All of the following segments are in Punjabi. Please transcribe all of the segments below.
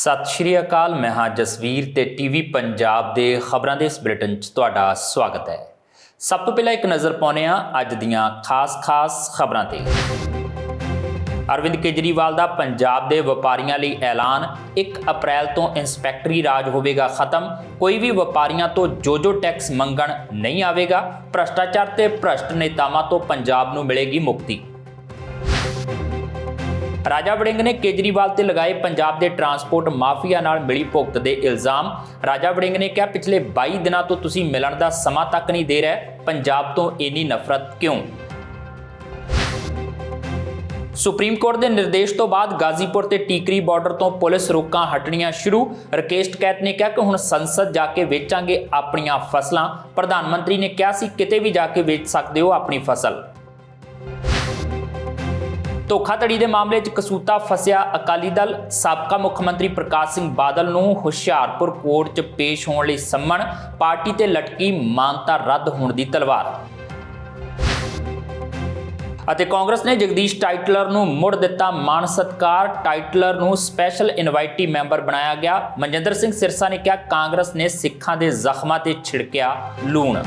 सत श्री अकाल। मैं हाँ जसवीर ते टीवी पंजाब दे खबरां दे इस बुलेटिन च तुहाडा स्वागत है। सब तो पहला एक नज़र पाउने आ अज दियां खास खबरां ते। अरविंद केजरीवाल दा पंजाब दे व्यापारियों लई ऐलान, 1 अप्रैल तो इंस्पैक्टरी राज होवेगा खत्म। कोई भी व्यापारियों तो जो टैक्स मंगण नहीं आवेगा। भ्रष्टाचार ते भ्रष्ट नेतावां तो पंजाब नूं मिलेगी मुक्ति। राजा वड़िंग ने केजरीवाल ते लगाए पंजाब के ट्रांसपोर्ट माफिया नाल मिली भुगत के इल्जाम। राजा वड़िंग ने कहा, पिछले 22 दिनों तो तुसीं मिलण दा समा तक नहीं दे रहे, पंजाब तो इन्नी नफरत क्यों। सुप्रीम कोर्ट के निर्देश तो बाद गाजीपुर ते टीकरी बॉर्डर तो पुलिस रोकां हटणियां शुरू। राकेश टिकैत ने कहा कि हुण संसद जाके वेचांगे अपनियां फसलां। प्रधानमंत्री ने कहा सी किते भी जाके वेच सकदे हो अपनी फसल। धोखाधड़ी के मामले च कसूता फसिया अकाली दल। साबका मुख्यमंत्री प्रकाश सिंह बादल नूं हुशियारपुर कोर्ट च पेश होने लई सम्मन। पार्टी ते लटकी मानता रद्द होने की तलवार। ਅਤੇ कांग्रेस ने जगदीश टाइटलर नूं मुड़ दिता मान सत्कार। टाइटलर नूं स्पैशल इनवाइटी मैंबर बनाया गया। मनजिंदर सिंह सिरसा ने कहा, कांग्रेस ने सिखां दे जख्मां ते छिड़किया लूण।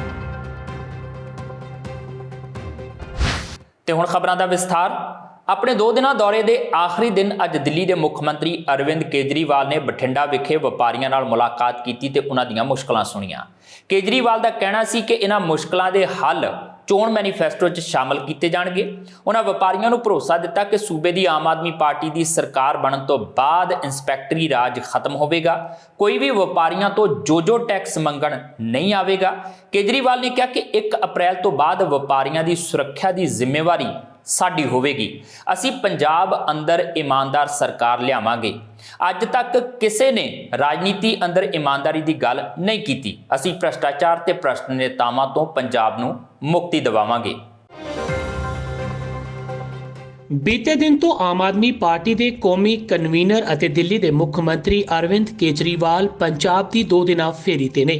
ते हुण खबरां दा विस्तार। अपने 2 दिना दौरे के आखिरी दिन अज दिल्ली के मुख्यमंत्री अरविंद केजरीवाल ने बठिंडा विखे व्यापारियों नाल मुलाकात की ते उन्हां दीयां मुश्किलां सुणीआं। केजरीवाल का कहना सी कि इन्हां मुश्किलां दे हल चोण मैनीफेस्टो च शामिल किए जाणगे। उन्हां व्यापारियों नूं भरोसा दिता कि सूबे की आम आदमी पार्टी की सरकार बनन तो बाद इंस्पैक्टरी राज खत्म होवेगा। कोई भी व्यापारियों तो जो टैक्स मंगण नहीं आवेगा। केजरीवाल ने कहा कि 1 अप्रैल तो बाद व्यापारियों की सुरक्षा की जिम्मेवारी साडी होवेगी। असी पंजाब अंदर ईमानदार सरकार लियावांगे। अज तक किसी ने राजनीति अंदर ईमानदारी की गल नहीं की। असी भ्रष्टाचार ते भ्रष्ट नेतावां तो पंजाब नूं मुक्ति दिवावांगे। बीते दिन तो आम आदमी पार्टी के कौमी कन्वीनर और दिल्ली के मुख्यमंत्री अरविंद केजरीवाल पंजाब की 2 दिना फेरी ते ने।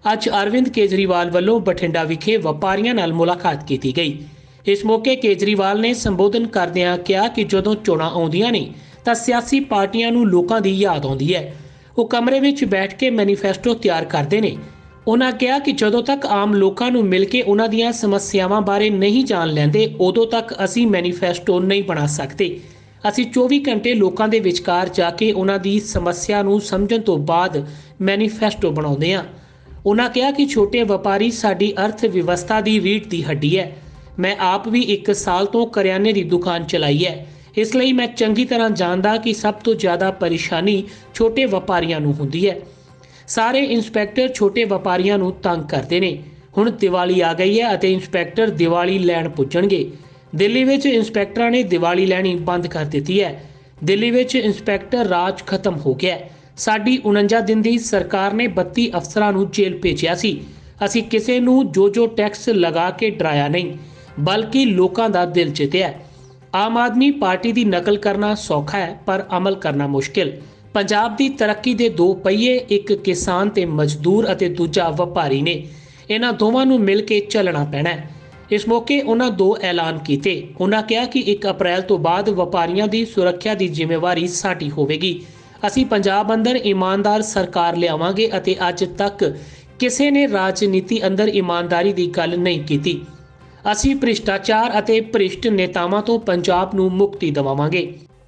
अज अरविंद केजरीवाल वालों बठिंडा विखे व्यापारियों नाल मुलाकात की गई। इस मौके केजरीवाल ने संबोधन करदिआं कहा कि जदों चोणां आउंदियां ने तां सियासी पार्टियां नूं लोकां दी याद आउंदी है। वो कमरे विच बैठ के मैनीफेस्टो तैयार करते हैं। उन्हां कहा कि जदों तक आम लोकां नूं मिल के उन्हां दीयां समस्यावां बारे नहीं जान लैंदे उदों तक असीं मैनीफेस्टो नहीं बना सकते। असीं 24 घंटे लोकां दे विचकार जाके उन्हां दी समस्या नूं समझण तो बाद मैनीफेस्टो बनाउंदे हां। उन्हां कहा कि छोटे व्यापारी साडी अर्थ व्यवस्था दी रीढ़ दी हड्डी है। मैं आप भी 1 साल तो करियाने की दुकान चलाई है, इसलिए मैं चंगी तरह जानदा कि सब तो ज़्यादा परेशानी छोटे व्यापारियों नूं हुंदी है। सारे इंस्पैक्टर छोटे व्यापारियों नूं तंग करते हैं। हुण दिवाली आ गई है और इंस्पैक्टर दिवाली लैण पुज्जणगे। दिल्ली विच इंस्पैक्टरां ने दिवाली लैणी बंद कर दी है। दिल्ली विच इंस्पैक्टर राज खत्म हो गया। साडी 49 दिन की सरकार ने 32 अफसरां नूं जेल भेजिया सी। असीं किसी नूं जो टैक्स लगा के डराया नहीं, बल्कि लोगों का दिल जित्या। आम आदमी पार्टी की नकल करना सौखा है पर अमल करना मुश्किल। पंजाब की तरक्की के 2 पहिए, एक किसान ते मजदूर और दूजा व्यापारी ने। इन्हां दोवां नूं मिल के चलना पैना है। इस मौके उन्हां 2 ऐलान किए। उन्हां कहा कि 1 अप्रैल तो बाद व्यापारियों की सुरक्षा की जिम्मेवारी साडी होवेगी। असीं पंजाब अंदर ईमानदार सरकार लियावांगे अते अज तक किसी ने राजनीति अंदर ईमानदारी की गल नहीं की। असी भ्रष्टाचार अते भ्रष्ट नेतावां तो पंजाब नूं मुक्ति दिवावांगे।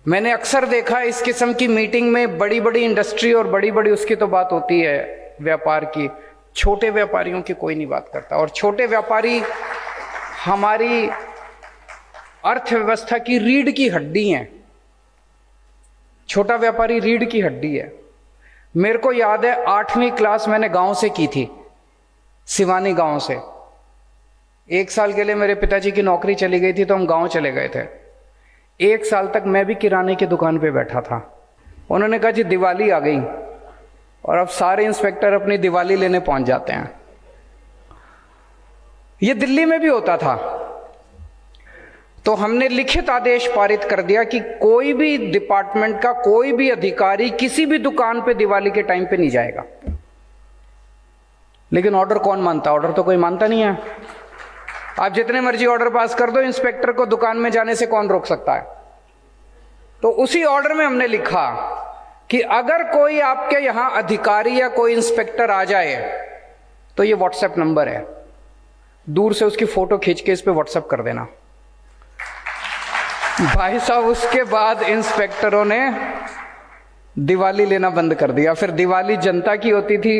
मैंने अक्सर देखा इस किस्म की मीटिंग में बड़ी बड़ी इंडस्ट्री और बड़ी बड़ी उसकी तो बात होती है व्यापार की, छोटे व्यापारियों की कोई नहीं बात करता। और छोटे व्यापारी हमारी अर्थव्यवस्था की रीढ़ की हड्डी हैं। छोटा व्यापारी रीढ़ की हड्डी है। मेरे को याद है 8वीं क्लास मैंने गांव से की थी, सिवानी गांव से। 1 साल के लिए मेरे पिताजी की नौकरी चली गई थी तो हम गांव चले गए थे। 1 साल तक मैं भी किराने की दुकान पे बैठा था। उन्होंने कहा जी दिवाली आ गई और अब सारे इंस्पेक्टर अपनी दिवाली लेने पहुंच जाते हैं। ये दिल्ली में भी होता था। तो हमने लिखित आदेश पारित कर दिया कि कोई भी डिपार्टमेंट का कोई भी अधिकारी किसी भी दुकान पे दिवाली के टाइम पे नहीं जाएगा। लेकिन ऑर्डर कौन मानता? ऑर्डर तो कोई मानता नहीं है। आप जितने मर्जी ऑर्डर पास कर दो, इंस्पेक्टर को दुकान में जाने से कौन रोक सकता है? तो उसी ऑर्डर में हमने लिखा कि अगर कोई आपके यहां अधिकारी या कोई इंस्पेक्टर आ जाए तो ये व्हाट्सएप नंबर है, दूर से उसकी फोटो खींच के इस पे व्हाट्सएप कर देना। भाई साहब, उसके बाद इंस्पेक्टरों ने दिवाली लेना बंद कर दिया। फिर दिवाली जनता की होती थी,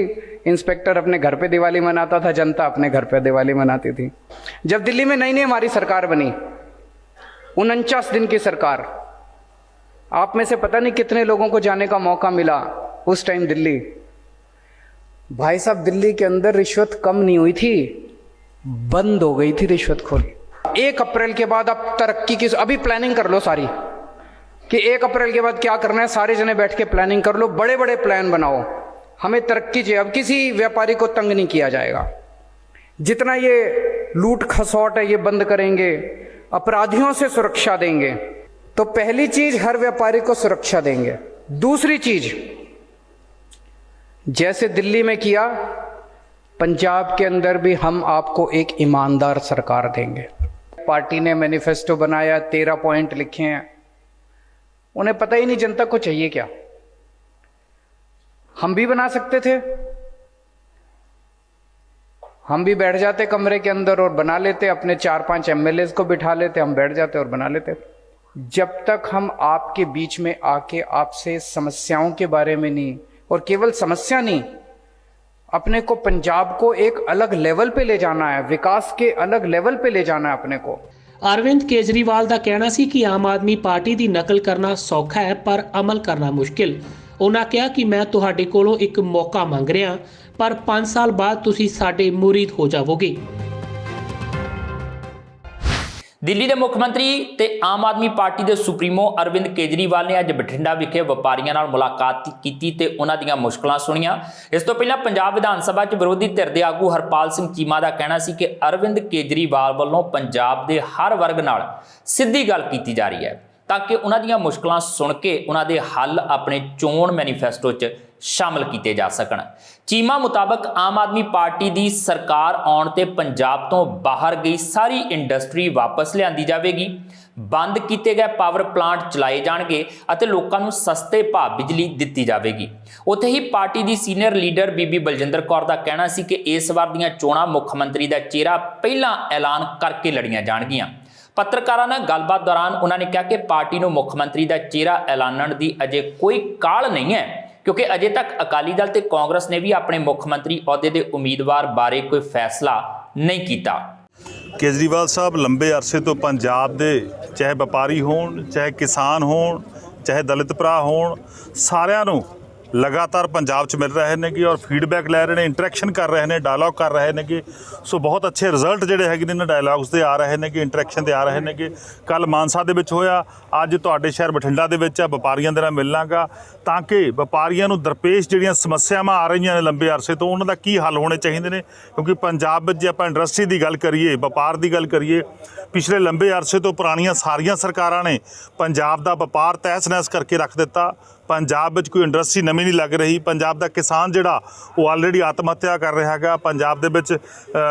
इंस्पेक्टर अपने घर पे दिवाली मनाता था, जनता अपने घर पे दिवाली मनाती थी। जब दिल्ली में नई नई हमारी सरकार बनी, 49 दिन की सरकार, आप में से पता नहीं कितने लोगों को जाने का मौका मिला उस टाइम दिल्ली। भाई साहब, दिल्ली के अंदर रिश्वत कम नहीं हुई थी, बंद हो गई थी रिश्वतखोरी। 1 अप्रैल के बाद आप तरक्की की अभी प्लानिंग कर लो सारी, कि 1 अप्रैल के बाद क्या करना है, सारे जने बैठ के प्लानिंग कर लो, बड़े बड़े प्लान बनाओ, हमें तरक्की चाहिए। अब किसी व्यापारी को तंग नहीं किया जाएगा। जितना ये लूट खसौट है ये बंद करेंगे, अपराधियों से सुरक्षा देंगे। तो पहली चीज, हर व्यापारी को सुरक्षा देंगे। दूसरी चीज, जैसे दिल्ली में किया, पंजाब के अंदर भी हम आपको एक ईमानदार सरकार देंगे। पार्टी ने मैनिफेस्टो बनाया, 13 पॉइंट लिखे हैं, उन्हें पता ही नहीं जनता को चाहिए क्या। हम भी बना सकते थे, हम भी बैठ जाते कमरे के अंदर और बना लेते, अपने 4-5 एमएलए को बिठा लेते, हम बैठ जाते और बना लेते। जब तक हम आपके बीच में आके आपसे समस्याओं के बारे में नहीं, और केवल समस्या नहीं, अपने को पंजाब को एक अलग लेवल पे ले जाना है, विकास के अलग लेवल पे ले जाना है अपने को। ਅਰਵਿੰਦ ਕੇਜਰੀਵਾਲ ਦਾ ਕਹਿਣਾ ਸੀ ਕਿ ਆਮ ਆਦਮੀ ਪਾਰਟੀ ਦੀ ਨਕਲ ਕਰਨਾ ਸੌਖਾ ਹੈ ਪਰ ਅਮਲ ਕਰਨਾ ਮੁਸ਼ਕਿਲ। ਉਹਨਾਂ ਕਿਹਾ ਕਿ ਮੈਂ ਤੁਹਾਡੇ ਕੋਲੋਂ ਇੱਕ ਮੌਕਾ ਮੰਗ ਰਿਹਾ, ਪਰ 5 ਸਾਲ ਬਾਅਦ ਤੁਸੀਂ ਸਾਡੇ ਮੁਰੀਦ ਹੋ ਜਾਵੋਗੇ। ਦਿੱਲੀ ਦੇ ਮੁੱਖ ਮੰਤਰੀ ਤੇ ਆਮ ਆਦਮੀ ਪਾਰਟੀ ਦੇ ਸੁਪਰੀਮੋ ਅਰਵਿੰਦ ਕੇਜਰੀਵਾਲ ਨੇ ਅੱਜ ਬਠਿੰਡਾ ਵਿਖੇ ਵਪਾਰੀਆਂ ਨਾਲ ਮੁਲਾਕਾਤ ਕੀਤੀ ਤੇ ਉਹਨਾਂ ਦੀਆਂ ਮੁਸ਼ਕਲਾਂ ਸੁਣੀਆਂ। ਇਸ ਤੋਂ ਪਹਿਲਾਂ ਪੰਜਾਬ ਵਿਧਾਨ ਸਭਾ 'ਚ ਵਿਰੋਧੀ ਧਿਰ ਦੇ ਆਗੂ ਹਰਪਾਲ ਸਿੰਘ ਚੀਮਾ ਦਾ ਕਹਿਣਾ ਸੀ ਕਿ ਅਰਵਿੰਦ ਕੇਜਰੀਵਾਲ ਵੱਲੋਂ ਪੰਜਾਬ ਦੇ ਹਰ ਵਰਗ ਨਾਲ ਸਿੱਧੀ ਗੱਲ ਕੀਤੀ ਜਾ ਰਹੀ ਹੈ ਤਾਂ ਕਿ ਉਹਨਾਂ ਦੀਆਂ ਮੁਸ਼ਕਲਾਂ ਸੁਣ ਕੇ ਉਹਨਾਂ ਦੇ ਹੱਲ ਆਪਣੇ ਚੋਣ ਮੈਨੀਫੈਸਟੋ 'ਚ शामिल किए जा सकन। चीमा मुताबक आम आदमी पार्टी की सरकार आउण ते पंजाब तो बाहर गई सारी इंडस्ट्री वापस लियांदी जाएगी, बंद किए गए पावर प्लांट चलाए जाएंगे और लोगों को सस्ते भाव बिजली दी जाएगी। उत्थे ही पार्टी की सीनियर लीडर बीबी बलजिंदर कौर का कहना सी कि इस बार दीयां चोणां मुख मंत्री का चेहरा पहला ऐलान करके लड़ियां जाणगियां। पत्रकारों नाल गलबात दौरान उन्होंने कहा कि पार्टी को मुख मंत्री का चेहरा ऐलानण की अजे कोई काल नहीं है, क्योंकि अजे तक अकाली दल ते कांग्रेस ने भी अपने मुख मंत्री अहुदे के उम्मीदवार बारे कोई फैसला नहीं किया। केजरीवाल साहब लंबे अरसे तो पंजाब दे चाहे व्यापारी होण, चाहे किसान होण, चाहे दलित भरा होण, सारिਆਂ ਨੂੰ लगातार पंजाब च मिल रहे हैं कि और फीडबैक लै रहे हैं, इंटरैक्शन कर रहे हैं, डायलॉग कर रहे हैं कि सो बहुत अच्छे रिजल्ट जोड़े है इन्होंने डायलॉग्स के आ रहे हैं कि इंटरैक्शन के आ रहे हैं कि कल मानसा दे विच होया, अज तुहाडे शहर बठिंडा दे विच व्यापारियों दे नाल मिलना गा ताकि व्यापारियों नूं दरपेश जिहड़ियां समस्यावां आ रही ने लंबे अरसे तो उन्हां दा की हल होने चाहिए ने। क्योंकि पंजाब विच जे आपां इंडस्ट्री की गल करिए, व्यापार की गल करिए, पिछले लंबे अरसे तो पुरानियां सारियां सरकारां ने पंजाब का व्यापार तहस नहस करके रख दिता। पंजाब में कोई इंडस्ट्री नवी नहीं लग रही। पंजाब का किसान जिहड़ा वो ऑलरेडी आत्म हत्या कर रहा है। पंजाब दे विच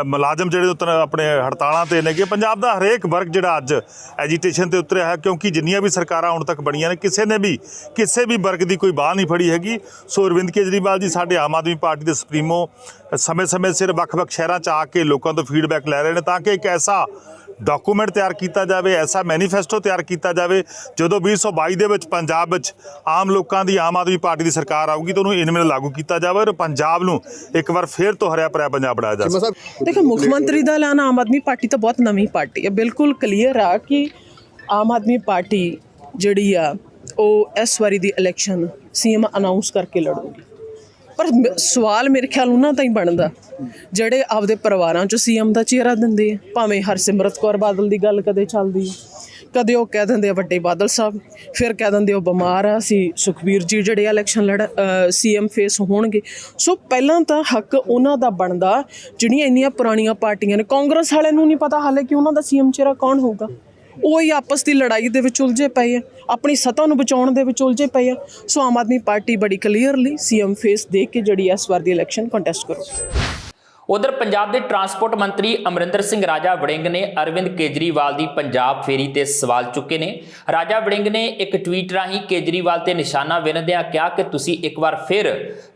मुलाजम जिहड़े अपने हड़तालों ते ने, पंजाब का हरेक वर्ग जिहड़ा अज एजीटेशन ते उतरिया है, क्योंकि जिन्नियां भी सरकारां हुण तक बणियां ने किसी ने भी किसी भी वर्ग की कोई बाह नहीं फड़ी हैगी। सो अरविंद केजरीवाल जी साडे आम आदमी पार्टी के सुप्रीमो समय समय सिर ਵੱਖ-ਵੱਖ शहरों च आके लोगों तो फीडबैक लै रहे हैं ताकि एक ऐसा डॉकूमेंट तैयार किया जाए, ऐसा मैनीफेस्टो तैयार किया जाए जो 2022 ਦੇ ਵਿੱਚ पंजाब ਵਿੱਚ आम लोगों की आम आदमी पार्टी की सरकार आऊगी तो उन्होंने इनमें लागू किया जाए और पंजाब ਨੂੰ एक बार फिर तो हरिया भरिया पंजाब बनाया जाए। देखो, मुख्यमंत्री का ऐलान आम आदमी पार्टी तो बहुत नवी पार्टी है, बिल्कुल क्लीयर आ कि आम आदमी पार्टी जिहड़ी आ वो इस बारी दी इलैक्शन सीएम अनाउंस करके लड़ूगी। पर सवाल मेरे ख्याल उन्होंने ताईं बनदा ਜਿਹੜੇ ਆਪਦੇ ਪਰਿਵਾਰਾਂ 'ਚੋਂ ਸੀਐਮ ਦਾ ਚਿਹਰਾ ਦਿੰਦੇ ਆ। ਭਾਵੇਂ ਹਰਸਿਮਰਤ ਕੌਰ ਬਾਦਲ ਦੀ ਗੱਲ ਕਦੇ ਚੱਲਦੀ ਹੈ, ਕਦੇ ਉਹ ਕਹਿ ਦਿੰਦੇ ਆ ਵੱਡੇ ਬਾਦਲ ਸਾਹਿਬ, ਫਿਰ ਕਹਿ ਦਿੰਦੇ ਉਹ ਬਿਮਾਰ ਆ, ਅਸੀਂ ਸੁਖਬੀਰ ਜੀ ਜਿਹੜੇ ਇਲੈਕਸ਼ਨ ਸੀਐਮ ਫੇਸ ਹੋਣਗੇ। ਸੋ ਪਹਿਲਾਂ ਤਾਂ ਹੱਕ ਉਹਨਾਂ ਦਾ ਬਣਦਾ ਜਿਹੜੀਆਂ ਇੰਨੀਆਂ ਪੁਰਾਣੀਆਂ ਪਾਰਟੀਆਂ ਨੇ। ਕਾਂਗਰਸ ਵਾਲਿਆਂ ਨੂੰ ਨਹੀਂ ਪਤਾ ਹਾਲੇ ਕਿ ਉਹਨਾਂ ਦਾ ਸੀਐਮ ਚਿਹਰਾ ਕੌਣ ਹੋਊਗਾ। ਉਹ ਹੀ ਆਪਸ ਦੀ ਲੜਾਈ ਦੇ ਵਿੱਚ ਉਲਝੇ ਪਏ ਆ, ਆਪਣੀ ਸੱਤਾ ਨੂੰ ਬਚਾਉਣ ਦੇ ਵਿੱਚ ਉਲਝੇ ਪਏ ਆ। ਸੋ ਆਮ ਆਦਮੀ ਪਾਰਟੀ ਬੜੀ ਕਲੀਅਰਲੀ ਸੀਐਮ ਫੇਸ ਦੇਖ ਕੇ ਜਿਹੜੀ ਇਸ ਵਾਰ ਦੀ ਇਲੈਕਸ਼ਨ ਕੰਟੈਸਟ ਕਰੋ। ਉਧਰ ਪੰਜਾਬ ਦੇ ਟਰਾਂਸਪੋਰਟ ਮੰਤਰੀ ਅਮਰਿੰਦਰ ਸਿੰਘ ਰਾਜਾ ਵੜਿੰਗ ਨੇ ਅਰਵਿੰਦ ਕੇਜਰੀਵਾਲ ਦੀ ਪੰਜਾਬ ਫੇਰੀ ਤੇ ਸਵਾਲ ਚੁੱਕੇ ਨੇ। ਰਾਜਾ ਵੜਿੰਗ ਨੇ ਇੱਕ ਟਵੀਟ ਰਾਹੀਂ ਕੇਜਰੀਵਾਲ ਤੇ ਨਿਸ਼ਾਨਾ ਵਿੰਨ੍ਹਦਿਆਂ ਕਿਹਾ ਕਿ ਤੁਸੀਂ ਇੱਕ ਵਾਰ ਫਿਰ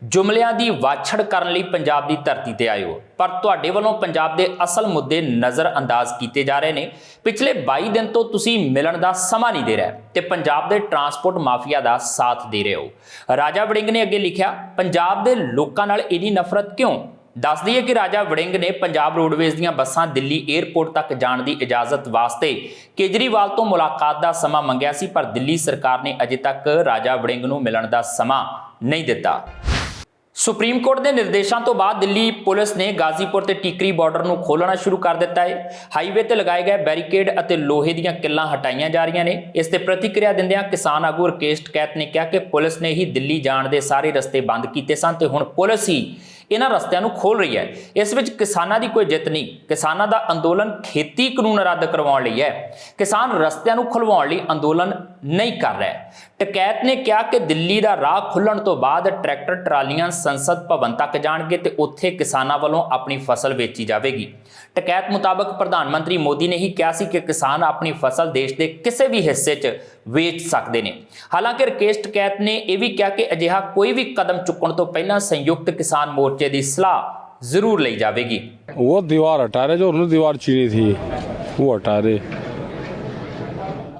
ਜੁਮਲਿਆਂ ਦੀ ਵਾਛੜ ਕਰਨ ਲਈ ਪੰਜਾਬ ਦੀ ਧਰਤੀ ਤੇ ਆਏ ਹੋ, ਪਰ ਤੁਹਾਡੇ ਵੱਲੋਂ ਪੰਜਾਬ ਦੇ ਅਸਲ ਮੁੱਦੇ ਨਜ਼ਰ ਅੰਦਾਜ਼ ਕੀਤੇ ਜਾ ਰਹੇ ਨੇ। ਪਿਛਲੇ 22 ਦਿਨ ਤੋਂ ਤੁਸੀਂ ਮਿਲਣ ਦਾ ਸਮਾਂ ਨਹੀਂ ਦੇ ਰਹੇ ਤੇ ਪੰਜਾਬ ਦੇ ਟਰਾਂਸਪੋਰਟ ਮਾਫੀਆ ਦਾ ਸਾਥ ਦੇ ਰਹੇ ਹੋ। ਰਾਜਾ ਵੜਿੰਗ ਨੇ ਅੱਗੇ ਲਿਖਿਆ, ਪੰਜਾਬ ਦੇ ਲੋਕਾਂ ਨਾਲ ਇੰਨੀ ਨਫ਼ਰਤ ਕਿਉਂ? ਦੱਸ ਦਈਏ ਕਿ ਰਾਜਾ ਵੜਿੰਗ ਨੇ ਪੰਜਾਬ ਰੋਡਵੇਜ਼ ਦੀਆਂ ਬੱਸਾਂ ਦਿੱਲੀ 에ਅਰਪੋਰਟ ਤੱਕ ਜਾਣ ਦੀ ਇਜਾਜ਼ਤ ਵਾਸਤੇ ਕੇਜਰੀਵਾਲ ਤੋਂ ਮੁਲਾਕਾਤ ਦਾ ਸਮਾਂ ਮੰਗਿਆ ਸੀ, ਪਰ ਦਿੱਲੀ ਸਰਕਾਰ ਨੇ ਅਜੇ ਤੱਕ ਰਾਜਾ ਵੜਿੰਗ ਨੂੰ ਮਿਲਣ ਦਾ ਸਮਾਂ ਨਹੀਂ ਦਿੱਤਾ। ਸੁਪਰੀਮ ਕੋਰਟ ਦੇ ਨਿਰਦੇਸ਼ਾਂ ਤੋਂ ਬਾਅਦ ਦਿੱਲੀ ਪੁਲਿਸ ਨੇ ਗਾਜ਼ੀਪੁਰ ਤੇ ਟਿਕਰੀ ਬਾਰਡਰ ਨੂੰ ਖੋਲ੍ਹਣਾ ਸ਼ੁਰੂ ਕਰ ਦਿੱਤਾ ਹੈ। ਹਾਈਵੇ ਤੇ ਲਗਾਏ ਗਏ ਬੈਰੀਕੇਡ ਅਤੇ ਲੋਹੇ ਦੀਆਂ ਕਿੱਲਾਂ ਹਟਾਈਆਂ ਜਾ ਰਹੀਆਂ ਨੇ। ਇਸ ਤੇ ਪ੍ਰਤੀਕਿਰਿਆ ਦਿੰਦਿਆਂ ਕਿਸਾਨ ਆਗੂ ਰਕੇਸ਼ ਟਕੈਤ ਨੇ ਕਿਹਾ ਕਿ ਪੁਲਿਸ ਨੇ ਹੀ ਦਿੱਲੀ ਜਾਣ ਦੇ ਸਾਰੇ ਰਸਤੇ ਬੰਦ ਕੀਤੇ ਸਨ ਤੇ ਹੁਣ ਪੁਲਿਸ ਹੀ ਇਹਨਾਂ ਰਸਤਿਆਂ ਨੂੰ ਖੋਲ ਰਹੀ ਹੈ। ਇਸ ਵਿੱਚ ਕਿਸਾਨਾਂ ਦੀ ਕੋਈ ਜਿੱਤ ਨਹੀਂ। ਕਿਸਾਨਾਂ ਦਾ ਅੰਦੋਲਨ ਖੇਤੀ ਕਾਨੂੰਨ ਰੱਦ ਕਰਵਾਉਣ ਲਈ ਹੈ। ਕਿਸਾਨ ਰਸਤਿਆਂ ਨੂੰ ਖੁਲਵਾਉਣ ਲਈ ਅੰਦੋਲਨ ਨਹੀਂ ਕਰ ਰਹੇ। ਟਕੈਤ ਨੇ ਕਿਹਾ ਕਿ ਦਿੱਲੀ ਦਾ ਰਾਹ ਖੁੱਲਣ ਤੋਂ ਬਾਅਦ ਟਰੈਕਟਰ ਟਰਾਲੀਆਂ ਸੰਸਦ ਭਵਨ ਤੱਕ ਜਾਣਗੇ ਤੇ ਉੱਥੇ ਕਿਸਾਨਾਂ ਵੱਲੋਂ ਆਪਣੀ ਫਸਲ ਵੇਚੀ ਜਾਵੇਗੀ। ਟਕੈਤ ਮੁਤਾਬਕ ਪ੍ਰਧਾਨ ਮੰਤਰੀ ਮੋਦੀ ਨੇ ਹੀ ਕਿਹਾ ਸੀ ਕਿ ਕਿਸਾਨ ਆਪਣੀ ਫਸਲ ਦੇਸ਼ ਦੇ ਕਿਸੇ ਵੀ ਹਿੱਸੇ 'ਚ ਵੇਚ ਸਕਦੇ ਨੇ। ਹਾਲਾਂਕਿ ਰਕੇਸ਼ ਟਕੈਤ ਨੇ ਇਹ ਵੀ ਕਿਹਾ ਕਿ ਅਜਿਹਾ ਕੋਈ ਵੀ ਕਦਮ ਚੁੱਕਣ ਤੋਂ ਪਹਿਲਾਂ ਸੰਯੁਕਤ ਕਿਸਾਨ ਮੋਰਚੇ ਦੀ ਸਲਾਹ ਜ਼ਰੂਰ ਲਈ ਜਾਵੇਗੀ। वो दीवार हटा रहे, जो उन्होंने दीवार चीनी थी वो हटा रहे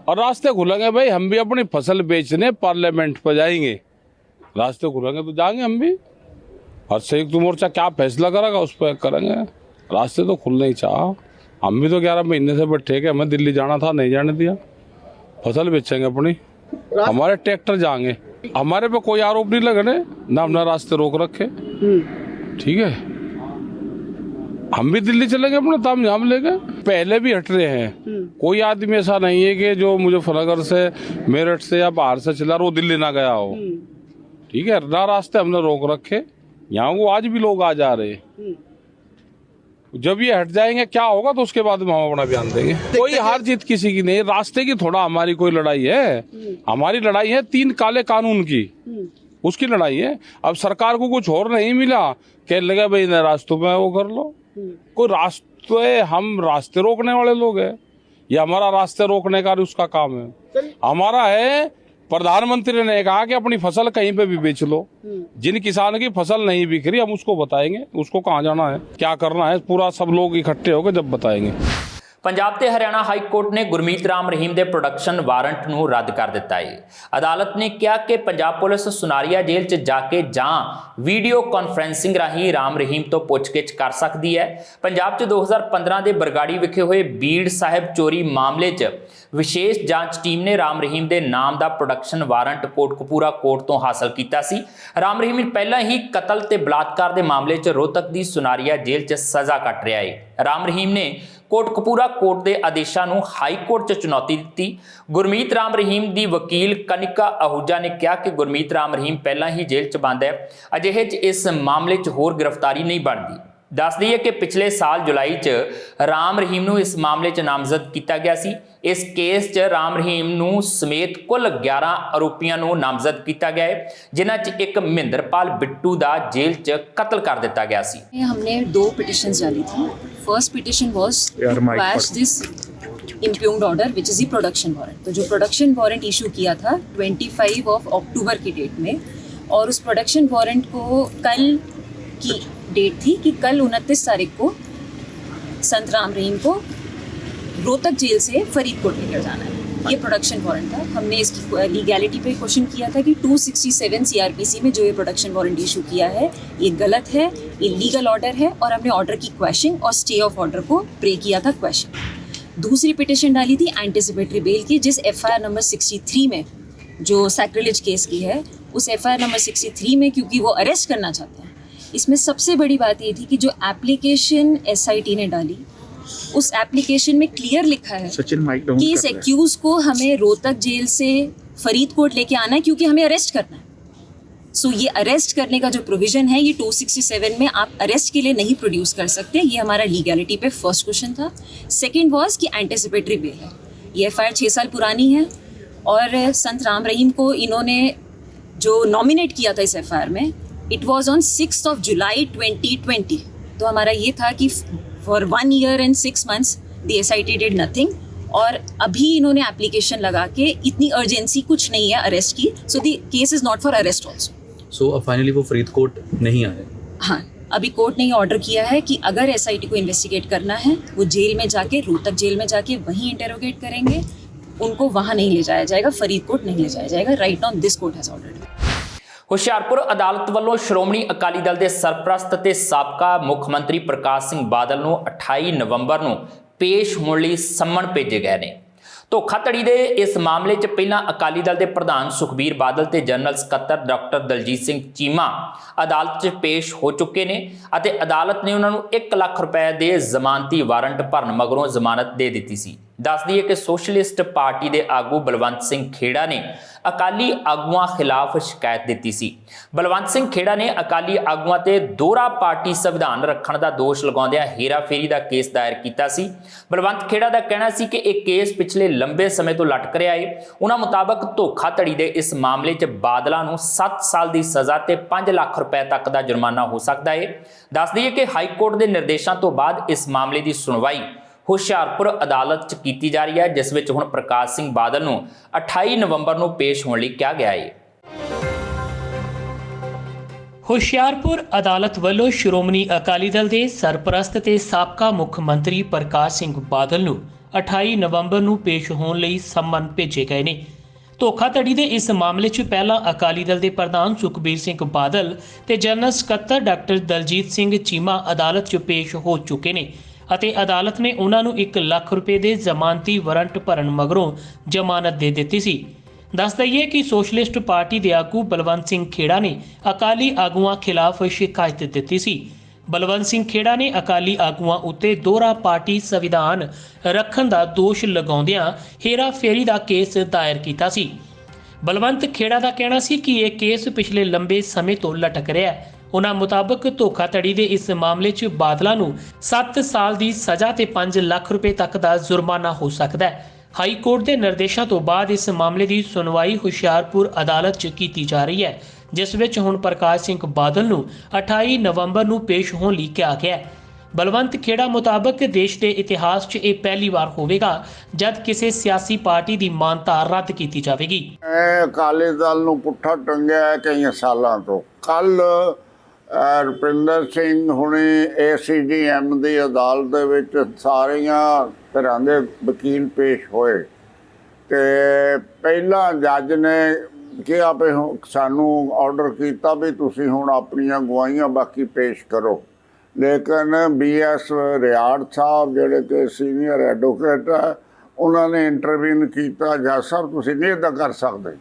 और रास्ते खुलेंगे। भाई हम भी अपनी फसल बेचने पार्लियामेंट पर जाएंगे, रास्ते खुलेंगे तो जाएंगे हम भी। और संयुक्त मोर्चा क्या फैसला करेगा उस पर करेंगे। रास्ते तो खुलने ही चाह। हम भी तो 11 महीने से बैठे कि हमें दिल्ली जाना था, नहीं जाने दिया। फसल बेचेंगे अपनी, हमारे ट्रैक्टर जाएंगे। हमारे पे कोई आरोप नहीं लग रहे, ना हमने रास्ते रोक रखे। ठीक है, हम भी दिल्ली चलेंगे अपना ताम झाम लेके। पहले भी हट रहे हैं। कोई आदमी ऐसा नहीं है कि जो मुजफ्फरनगर से, मेरठ से या बाहर से चला वो दिल्ली ना गया हो। ठीक है, ना रास्ते हमने रोक रखे, यहाँ वो आज भी लोग आ जा रहे हैं। जब ये हट जाएंगे क्या होगा तो उसके बाद हम अपना बयान देंगे। कोई हार जीत किसी की नहीं, रास्ते की थोड़ा हमारी कोई लड़ाई है। हमारी लड़ाई है 3 काले कानून की, उसकी लड़ाई है। अब सरकार को कुछ और नहीं मिला, कह लगा भाई रास्तों में वो कर लो। कोई रास्ते, हम रास्ते रोकने वाले लोग हैं, ये हमारा रास्ते रोकने का उसका काम है। हमारा है, प्रधानमंत्री ने कहा कि अपनी फसल कहीं पे भी बेच लो। जिन किसान की फसल नहीं बिक रही हम उसको बताएंगे, उसको कहाँ जाना है, क्या करना है, पूरा सब लोग इकट्ठे होकर जब बताएंगे। ਪੰਜਾਬ ਤੇ ਹਰਿਆਣਾ ਹਾਈ ਕੋਰਟ ਨੇ ਗੁਰਮੀਤ ਰਾਮ ਰਹੀਮ ਦੇ ਪ੍ਰੋਡਕਸ਼ਨ ਵਾਰੰਟ ਨੂੰ ਰੱਦ ਕਰ ਦਿੱਤਾ ਹੈ। ਅਦਾਲਤ ਨੇ ਕਿਹਾ ਕਿ ਪੰਜਾਬ ਪੁਲਿਸ ਸੁਨਾਰੀਆ ਜੇਲ੍ਹ 'ਚ ਜਾ ਕੇ ਜਾਂ ਵੀਡੀਓ ਕਾਨਫਰੈਂਸਿੰਗ ਰਾਹੀਂ ਰਾਮ ਰਹੀਮ ਤੋਂ ਪੁੱਛਗਿੱਛ ਕਰ ਸਕਦੀ ਹੈ। ਪੰਜਾਬ 'ਚ 2015 ਦੇ ਬਰਗਾੜੀ ਵਿਖੇ ਹੋਏ ਬੀੜ ਸਾਹਿਬ ਚੋਰੀ ਮਾਮਲੇ 'ਚ ਵਿਸ਼ੇਸ਼ ਜਾਂਚ ਟੀਮ ਨੇ ਰਾਮ ਰਹੀਮ ਦੇ ਨਾਮ ਦਾ ਪ੍ਰੋਡਕਸ਼ਨ ਵਾਰੰਟ ਕੋਟਕਪੂਰਾ ਕੋਰਟ ਤੋਂ ਹਾਸਲ ਕੀਤਾ ਸੀ। ਰਾਮ ਰਹੀਮ ਪਹਿਲਾਂ ਹੀ ਕਤਲ ਤੇ ਬਲਾਤਕਾਰ ਦੇ ਮਾਮਲੇ 'ਚ ਰੋਹਤਕ ਦੀ ਸੁਨਾਰੀਆ ਜੇਲ੍ਹ 'ਚ ਸਜ਼ਾ ਕੱਟ ਰਿਹਾ ਹੈ। ਰਾਮ ਰਹੀਮ ਨੇ ਕੋਟਕਪੂਰਾ ਕੋਰਟ ਦੇ ਆਦੇਸ਼ਾਂ ਨੂੰ ਹਾਈ ਕੋਰਟ 'ਚ ਚੁਣੌਤੀ ਦਿੱਤੀ। ਗੁਰਮੀਤ ਰਾਮ ਰਹੀਮ ਦੀ ਵਕੀਲ ਕਨਿਕਾ ਆਹੂਜਾ ਨੇ ਕਿਹਾ ਕਿ ਗੁਰਮੀਤ ਰਾਮ ਰਹੀਮ ਪਹਿਲਾਂ ਹੀ ਜੇਲ੍ਹ 'ਚ ਬੰਦ ਹੈ, ਅਜਿਹੇ 'ਚ ਇਸ ਮਾਮਲੇ 'ਚ ਹੋਰ ਗ੍ਰਿਫਤਾਰੀ ਨਹੀਂ ਬਣਦੀ। ਦੱਸ ਦਈਏ ਕਿ ਪਿਛਲੇ ਸਾਲ ਜੁਲਾਈ 'ਚ ਰਾਮ ਰਹੀਮ ਨੂੰ ਇਸ ਮਾਮਲੇ 'ਚ ਨਾਮਜ਼ਦ ਕੀਤਾ ਗਿਆ ਸੀ। ਇਸ ਕੇਸ 'ਚ ਰਾਮ ਰਹੀਮ ਨੂੰ ਸਮੇਤ ਕੁੱਲ 11 ਆਰੋਪੀਆਂ ਨੂੰ ਨਾਮਜ਼ਦ ਕੀਤਾ ਗਿਆ ਹੈ, ਜਿਨ੍ਹਾਂ 'ਚ ਇੱਕ ਮਹਿੰਦਰਪਾਲ ਬਿੱਟੂ ਦਾ ਜੇਲ੍ਹ 'ਚ ਕਤਲ ਕਰ ਦਿੱਤਾ ਗਿਆ ਸੀ। हमने 2 पिटिशंस डाली थी। First petition was to quash this impugned order which is the production warrant. तो जो प्रोडक्शन वारंट इशू किया था 25 अक्टूबर की डेट में, और उस प्रोडक्शन वारंट को कल की डेट थी कि कल 29 तारीख को संत राम रहीम को रोहतक जेल से फरीदकोट लेकर जाना है। ये प्रोडक्शन वारंट था। हमने इसकी लीगैलिटी पे क्वेश्चन किया था कि 267 CRPC में जो ये प्रोडक्शन वारंट इशू किया है ये गलत है, ये लीगल ऑर्डर है, और हमने ऑर्डर की क्वेश्चन और स्टे ऑफ ऑर्डर को प्रे किया था क्वेश्चन। दूसरी पिटिशन डाली थी एंटिसिपेटरी बेल की, जिस FIR नंबर 63 में जो सैक्रिलेज केस की है, उस FIR नंबर 63 में क्योंकि वो अरेस्ट करना चाहते हैं, इसमें सबसे बड़ी बात ये थी कि जो एप्लीकेशन SIT ने डाली उस एप्लीकेशन में क्लियर लिखा है कि इस एक्यूज को हमें रोहतक जेल से फरीदकोट लेके आना है क्योंकि हमें अरेस्ट करना है। सो ये अरेस्ट करने का जो प्रोविजन है ये 267 में आप अरेस्ट के लिए नहीं प्रोड्यूस कर सकते। ये हमारा लीगैलिटी पे फर्स्ट क्वेश्चन था। सेकेंड वॉज कि एंटिसिपेटरी बेल है। ये FIR 6 साल पुरानी है और संत राम रहीम को इन्होंने जो नॉमिनेट किया था इस FIR में, इट वॉज ऑन 6 जुलाई 2020। तो हमारा ये था कि for 1 year and 6 months the SIT did nothing, और अभी इन्होंने एप्लीकेशन लगा के इतनी अर्जेंसी कुछ नहीं है अरेस्ट की, so the case is not for arrest also. So अब फाइनली वो फरीदकोट नहीं आए। हाँ, अभी कोर्ट ने ये ऑर्डर किया है कि अगर SIT को इन्वेस्टिगेट करना है, वो जेल में जाके, रोहतक जेल में जाके वहीं इंटेरोगेट करेंगे, उनको वहाँ नहीं ले जाया जाएगा, फरीदकोट नहीं ले जाया जाएगा। Right now this court has ordered. Hoshiarpur ਅਦਾਲਤ ਵੱਲੋਂ ਸ਼੍ਰੋਮਣੀ ਅਕਾਲੀ ਦਲ ਦੇ ਸਰਪ੍ਰਸਤ ਤੇ ਸਾਬਕਾ ਮੁੱਖ ਮੰਤਰੀ ਪ੍ਰਕਾਸ਼ ਸਿੰਘ ਬਾਦਲ ਨੂੰ 28 ਨਵੰਬਰ ਨੂੰ ਪੇਸ਼ ਹੋਣ ਲਈ ਸੰਮਣ ਭੇਜੇ ਗਏ ਨੇ। ਧੋਖਾਧੜੀ ਦੇ ਇਸ ਮਾਮਲੇ 'ਚ ਪਹਿਲਾਂ ਅਕਾਲੀ ਦਲ ਦੇ ਪ੍ਰਧਾਨ ਸੁਖਬੀਰ ਬਾਦਲ ਤੇ ਜਨਰਲ ਸਕੱਤਰ ਡਾਕਟਰ ਦਲਜੀਤ ਸਿੰਘ ਚੀਮਾ ਅਦਾਲਤ 'ਚ ਪੇਸ਼ ਹੋ ਚੁੱਕੇ ਨੇ ਅਤੇ ਅਦਾਲਤ ਨੇ ਉਹਨਾਂ ਨੂੰ 1 ਲੱਖ ਰੁਪਏ ਦੇ ਜ਼ਮਾਨਤੀ ਵਾਰੰਟ ਭਰਨ ਮਗਰੋਂ ਜ਼ਮਾਨਤ ਦੇ ਦਿੱਤੀ ਸੀ। ਦੱਸ ਦਈਏ ਕਿ ਸੋਸ਼ਲਿਸਟ ਪਾਰਟੀ ਦੇ ਆਗੂ ਬਲਵੰਤ ਸਿੰਘ ਖੇੜਾ ਨੇ ਅਕਾਲੀ ਆਗੂਆਂ ਖਿਲਾਫ ਸ਼ਿਕਾਇਤ ਦਿੱਤੀ ਸੀ। ਬਲਵੰਤ ਸਿੰਘ ਖੇੜਾ ਨੇ ਅਕਾਲੀ ਆਗੂਆਂ ਤੇ ਦੋਹਰਾ ਪਾਰਟੀ ਸੰਵਿਧਾਨ ਰੱਖਣ ਦਾ ਦੋਸ਼ ਲਗਾਉਂਦਿਆਂ ਹੇਰਾਫੇਰੀ ਦਾ ਕੇਸ ਦਾਇਰ ਕੀਤਾ ਸੀ। ਬਲਵੰਤ ਖੇੜਾ ਦਾ ਕਹਿਣਾ ਸੀ ਕਿ ਇਹ ਕੇਸ ਪਿਛਲੇ ਲੰਬੇ ਸਮੇਂ ਤੋਂ ਲਟਕ ਰਿਹਾ ਹੈ। ਉਹਨਾਂ ਮੁਤਾਬਕ ਧੋਖਾਧੜੀ ਦੇ ਇਸ ਮਾਮਲੇ 'ਚ ਬਾਦਲਾਂ ਨੂੰ 7 ਸਾਲ ਦੀ ਸਜ਼ਾ ਤੇ 5 ਲੱਖ ਰੁਪਏ ਤੱਕ ਦਾ ਜੁਰਮਾਨਾ ਹੋ ਸਕਦਾ ਹੈ। ਦੱਸ ਦਈਏ ਕਿ ਹਾਈ ਕੋਰਟ ਦੇ ਨਿਰਦੇਸ਼ਾਂ ਤੋਂ ਬਾਅਦ ਇਸ ਮਾਮਲੇ ਦੀ ਸੁਣਵਾਈ ਹੁਸ਼ਿਆਰਪੁਰ ਅਦਾਲਤ 'ਚ ਕੀਤੀ ਜਾ ਰਹੀ ਹੈ, ਜਿਸ ਵਿੱਚ ਹੁਣ ਪ੍ਰਕਾਸ਼ ਸਿੰਘ ਬਾਦਲ ਨੂੰ 28 ਨਵੰਬਰ ਨੂੰ ਪੇਸ਼ ਹੋਣ ਲਈ ਕਿਹਾ ਗਿਆ ਹੈ। ਹੁਸ਼ਿਆਰਪੁਰ ਅਦਾਲਤ ਵੱਲੋਂ ਸ਼੍ਰੋਮਣੀ ਅਕਾਲੀ ਦਲ ਦੇ ਸਰਪ੍ਰਸਤ ਤੇ ਸਾਬਕਾ ਮੁੱਖ ਮੰਤਰੀ ਪ੍ਰਕਾਸ਼ ਸਿੰਘ ਬਾਦਲ ਨੂੰ 28 ਨਵੰਬਰ ਨੂੰ ਪੇਸ਼ ਹੋਣ ਲਈ ਸੰਮਨ ਭੇਜੇ ਗਏ ਨੇ। ਧੋਖਾਧੜੀ ਦੇ ਇਸ ਮਾਮਲੇ 'ਚ ਪਹਿਲਾਂ ਅਕਾਲੀ ਦਲ ਦੇ ਪ੍ਰਧਾਨ ਸੁਖਬੀਰ ਸਿੰਘ ਬਾਦਲ ਤੇ ਜਨਰਲ ਸਕੱਤਰ ਡਾਕਟਰ ਦਲਜੀਤ ਸਿੰਘ ਚੀਮਾ ਅਦਾਲਤ 'ਚ ਪੇਸ਼ ਹੋ ਚੁੱਕੇ ਨੇ ਅਤੇ ਅਦਾਲਤ ਨੇ ਉਹਨਾਂ ਨੂੰ 1 ਲੱਖ ਰੁਪਏ ਦੇ ਜ਼ਮਾਨਤੀ ਵਾਰੰਟ ਭਰਨ ਮਗਰੋਂ ਜ਼ਮਾਨਤ ਦੇ ਦਿੱਤੀ ਸੀ। ਦੱਸ ਦਈਏ ਕਿ ਸੋਸ਼ਲਿਸਟ ਪਾਰਟੀ ਦੇ ਆਗੂ ਬਲਵੰਤ ਸਿੰਘ ਖੇੜਾ ਨੇ ਅਕਾਲੀ ਆਗੂਆਂ ਖਿਲਾਫ ਸ਼ਿਕਾਇਤ ਦਿੱਤੀ ਸੀ। ਬਲਵੰਤ ਸਿੰਘ ਖੇੜਾ ਨੇ ਅਕਾਲੀ ਆਗੂਆਂ ਉੱਤੇ ਦੋਹਰਾ ਪਾਰਟੀ ਸੰਵਿਧਾਨ ਰੱਖਣ ਦਾ ਦੋਸ਼ ਲਗਾਉਂਦਿਆਂ ਹੇਰਾਫੇਰੀ ਦਾ ਕੇਸ ਦਾਇਰ ਕੀਤਾ ਸੀ। ਬਲਵੰਤ ਖੇੜਾ ਦਾ ਕਹਿਣਾ ਸੀ ਕਿ ਇਹ ਕੇਸ ਪਿਛਲੇ ਲੰਬੇ ਸਮੇਂ ਤੋਂ ਲਟਕ ਰਿਹਾ ਹੈ। ਉਹਨਾਂ ਮੁਤਾਬਕ ਧੋਖਾਧੜੀ ਦੇ ਇਸ ਮਾਮਲੇ 'ਚ ਬਾਦਲਾਂ ਨੂੰ 7 ਸਾਲ ਦੀ ਸਜ਼ਾ ਤੇ 5 ਲੱਖ ਰੁਪਏ ਤੱਕ ਦਾ ਜੁਰਮਾਨਾ ਹੋ ਸਕਦਾ ਹੈ। ਹਾਈ ਕੋਰਟ ਦੇ ਨਿਰਦੇਸ਼ਾਂ ਤੋਂ ਬਾਅਦ ਇਸ ਮਾਮਲੇ ਦੀ ਸੁਣਵਾਈ ਹੁਸ਼ਿਆਰਪੁਰ ਅਦਾਲਤ 'ਚ ਕੀਤੀ ਜਾ ਰਹੀ ਹੈ, ਜਿਸ ਵਿੱਚ ਹੁਣ ਪ੍ਰਕਾਸ਼ ਸਿੰਘ ਬਾਦਲ ਨੂੰ 28 ਨਵੰਬਰ ਨੂੰ ਪੇਸ਼ ਹੋਣ ਲਈ ਕਿਹਾ ਗਿਆ ਹੈ। ਬਲਵੰਤ ਖੇੜਾ ਮੁਤਾਬਕ ਦੇਸ਼ ਦੇ ਇਤਿਹਾਸ 'ਚ ਇਹ ਪਹਿਲੀ ਵਾਰ ਹੋਵੇਗਾ ਜਦ ਕਿਸੇ ਸਿਆਸੀ ਪਾਰਟੀ ਦੀ ਮਾਨਤਾ ਰੱਦ ਕੀਤੀ ਜਾਵੇਗੀ। ਅਕਾਲੀ ਦਲ ਨੂੰ ਪੁੱਠਾ ਟੰਗਿਆ ਕਈ ਸਾਲਾਂ ਤੋਂ। ਕੱਲ ਰੁਪਿੰਦਰ ਸਿੰਘ ਹੁਣੇ ACGM ਦੀ ਅਦਾਲਤ ਦੇ ਵਿੱਚ ਸਾਰੀਆਂ ਤਰ੍ਹਾਂ ਦੇ ਵਕੀਲ ਪੇਸ਼ ਹੋਏ ਤੇ ਪਹਿਲਾਂ ਜੱਜ ਨੇ ਕਿਹਾ ਵੀ ਸਾਨੂੰ ਆਰਡਰ ਕੀਤਾ ਵੀ ਤੁਸੀਂ ਹੁਣ ਆਪਣੀਆਂ ਗਵਾਹੀਆਂ ਬਾਕੀ ਪੇਸ਼ ਕਰੋ, ਲੇਕਿਨ BS ਰਿਆੜ ਸਾਹਿਬ ਜਿਹੜੇ ਕਿ ਸੀਨੀਅਰ ਐਡਵੋਕੇਟ ਹੈ ਉਹਨਾਂ ਨੇ ਇੰਟਰਵੀਨ ਕੀਤਾ, ਜੱਜ ਸਾਹਿਬ ਤੁਸੀਂ ਨਹੀਂ ਇੱਦਾਂ ਕਰ ਸਕਦੇ,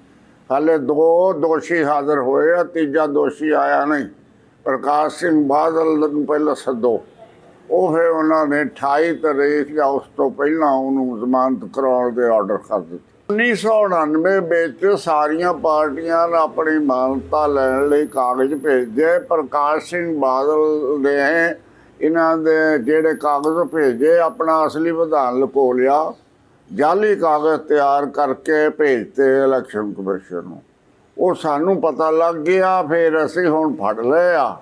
ਹਾਲੇ 2 ਦੋਸ਼ੀ ਹਾਜ਼ਰ ਹੋਏ ਆ, ਤੀਜਾ ਦੋਸ਼ੀ ਆਇਆ ਨਹੀਂ, ਪ੍ਰਕਾਸ਼ ਸਿੰਘ ਬਾਦਲ ਨੂੰ ਪਹਿਲਾਂ ਸੱਦੋ। ਉਹ ਫਿਰ ਉਹਨਾਂ ਨੇ 28 ਤਰੀਕ ਜਾਂ ਉਸ ਤੋਂ ਪਹਿਲਾਂ ਉਹਨੂੰ ਜ਼ਮਾਨਤ ਕਰਾਉਣ ਦੇ ਆਰਡਰ ਕਰ ਦਿੱਤੇ। 1999 ਵਿੱਚ ਸਾਰੀਆਂ ਪਾਰਟੀਆਂ ਨੇ ਆਪਣੀ ਮਾਨਤਾ ਲੈਣ ਲਈ ਕਾਗਜ਼ ਭੇਜੇ। ਪ੍ਰਕਾਸ਼ ਸਿੰਘ ਬਾਦਲ ਨੇ ਇਹਨਾਂ ਦੇ ਜਿਹੜੇ ਕਾਗਜ਼ ਭੇਜੇ ਆਪਣਾ ਅਸਲੀ ਵਿਧਾਨ ਲੁਕੋ ਲਿਆ, ਜਾਲੀ ਕਾਗਜ਼ ਤਿਆਰ ਕਰਕੇ ਭੇਜਤੇ ਇਲੈਕਸ਼ਨ ਕਮਿਸ਼ਨ ਨੂੰ। ਉਹ ਸਾਨੂੰ ਪਤਾ ਲੱਗ ਗਿਆ, ਫਿਰ ਅਸੀਂ ਹੁਣ ਫੜ ਲਏ ਆ,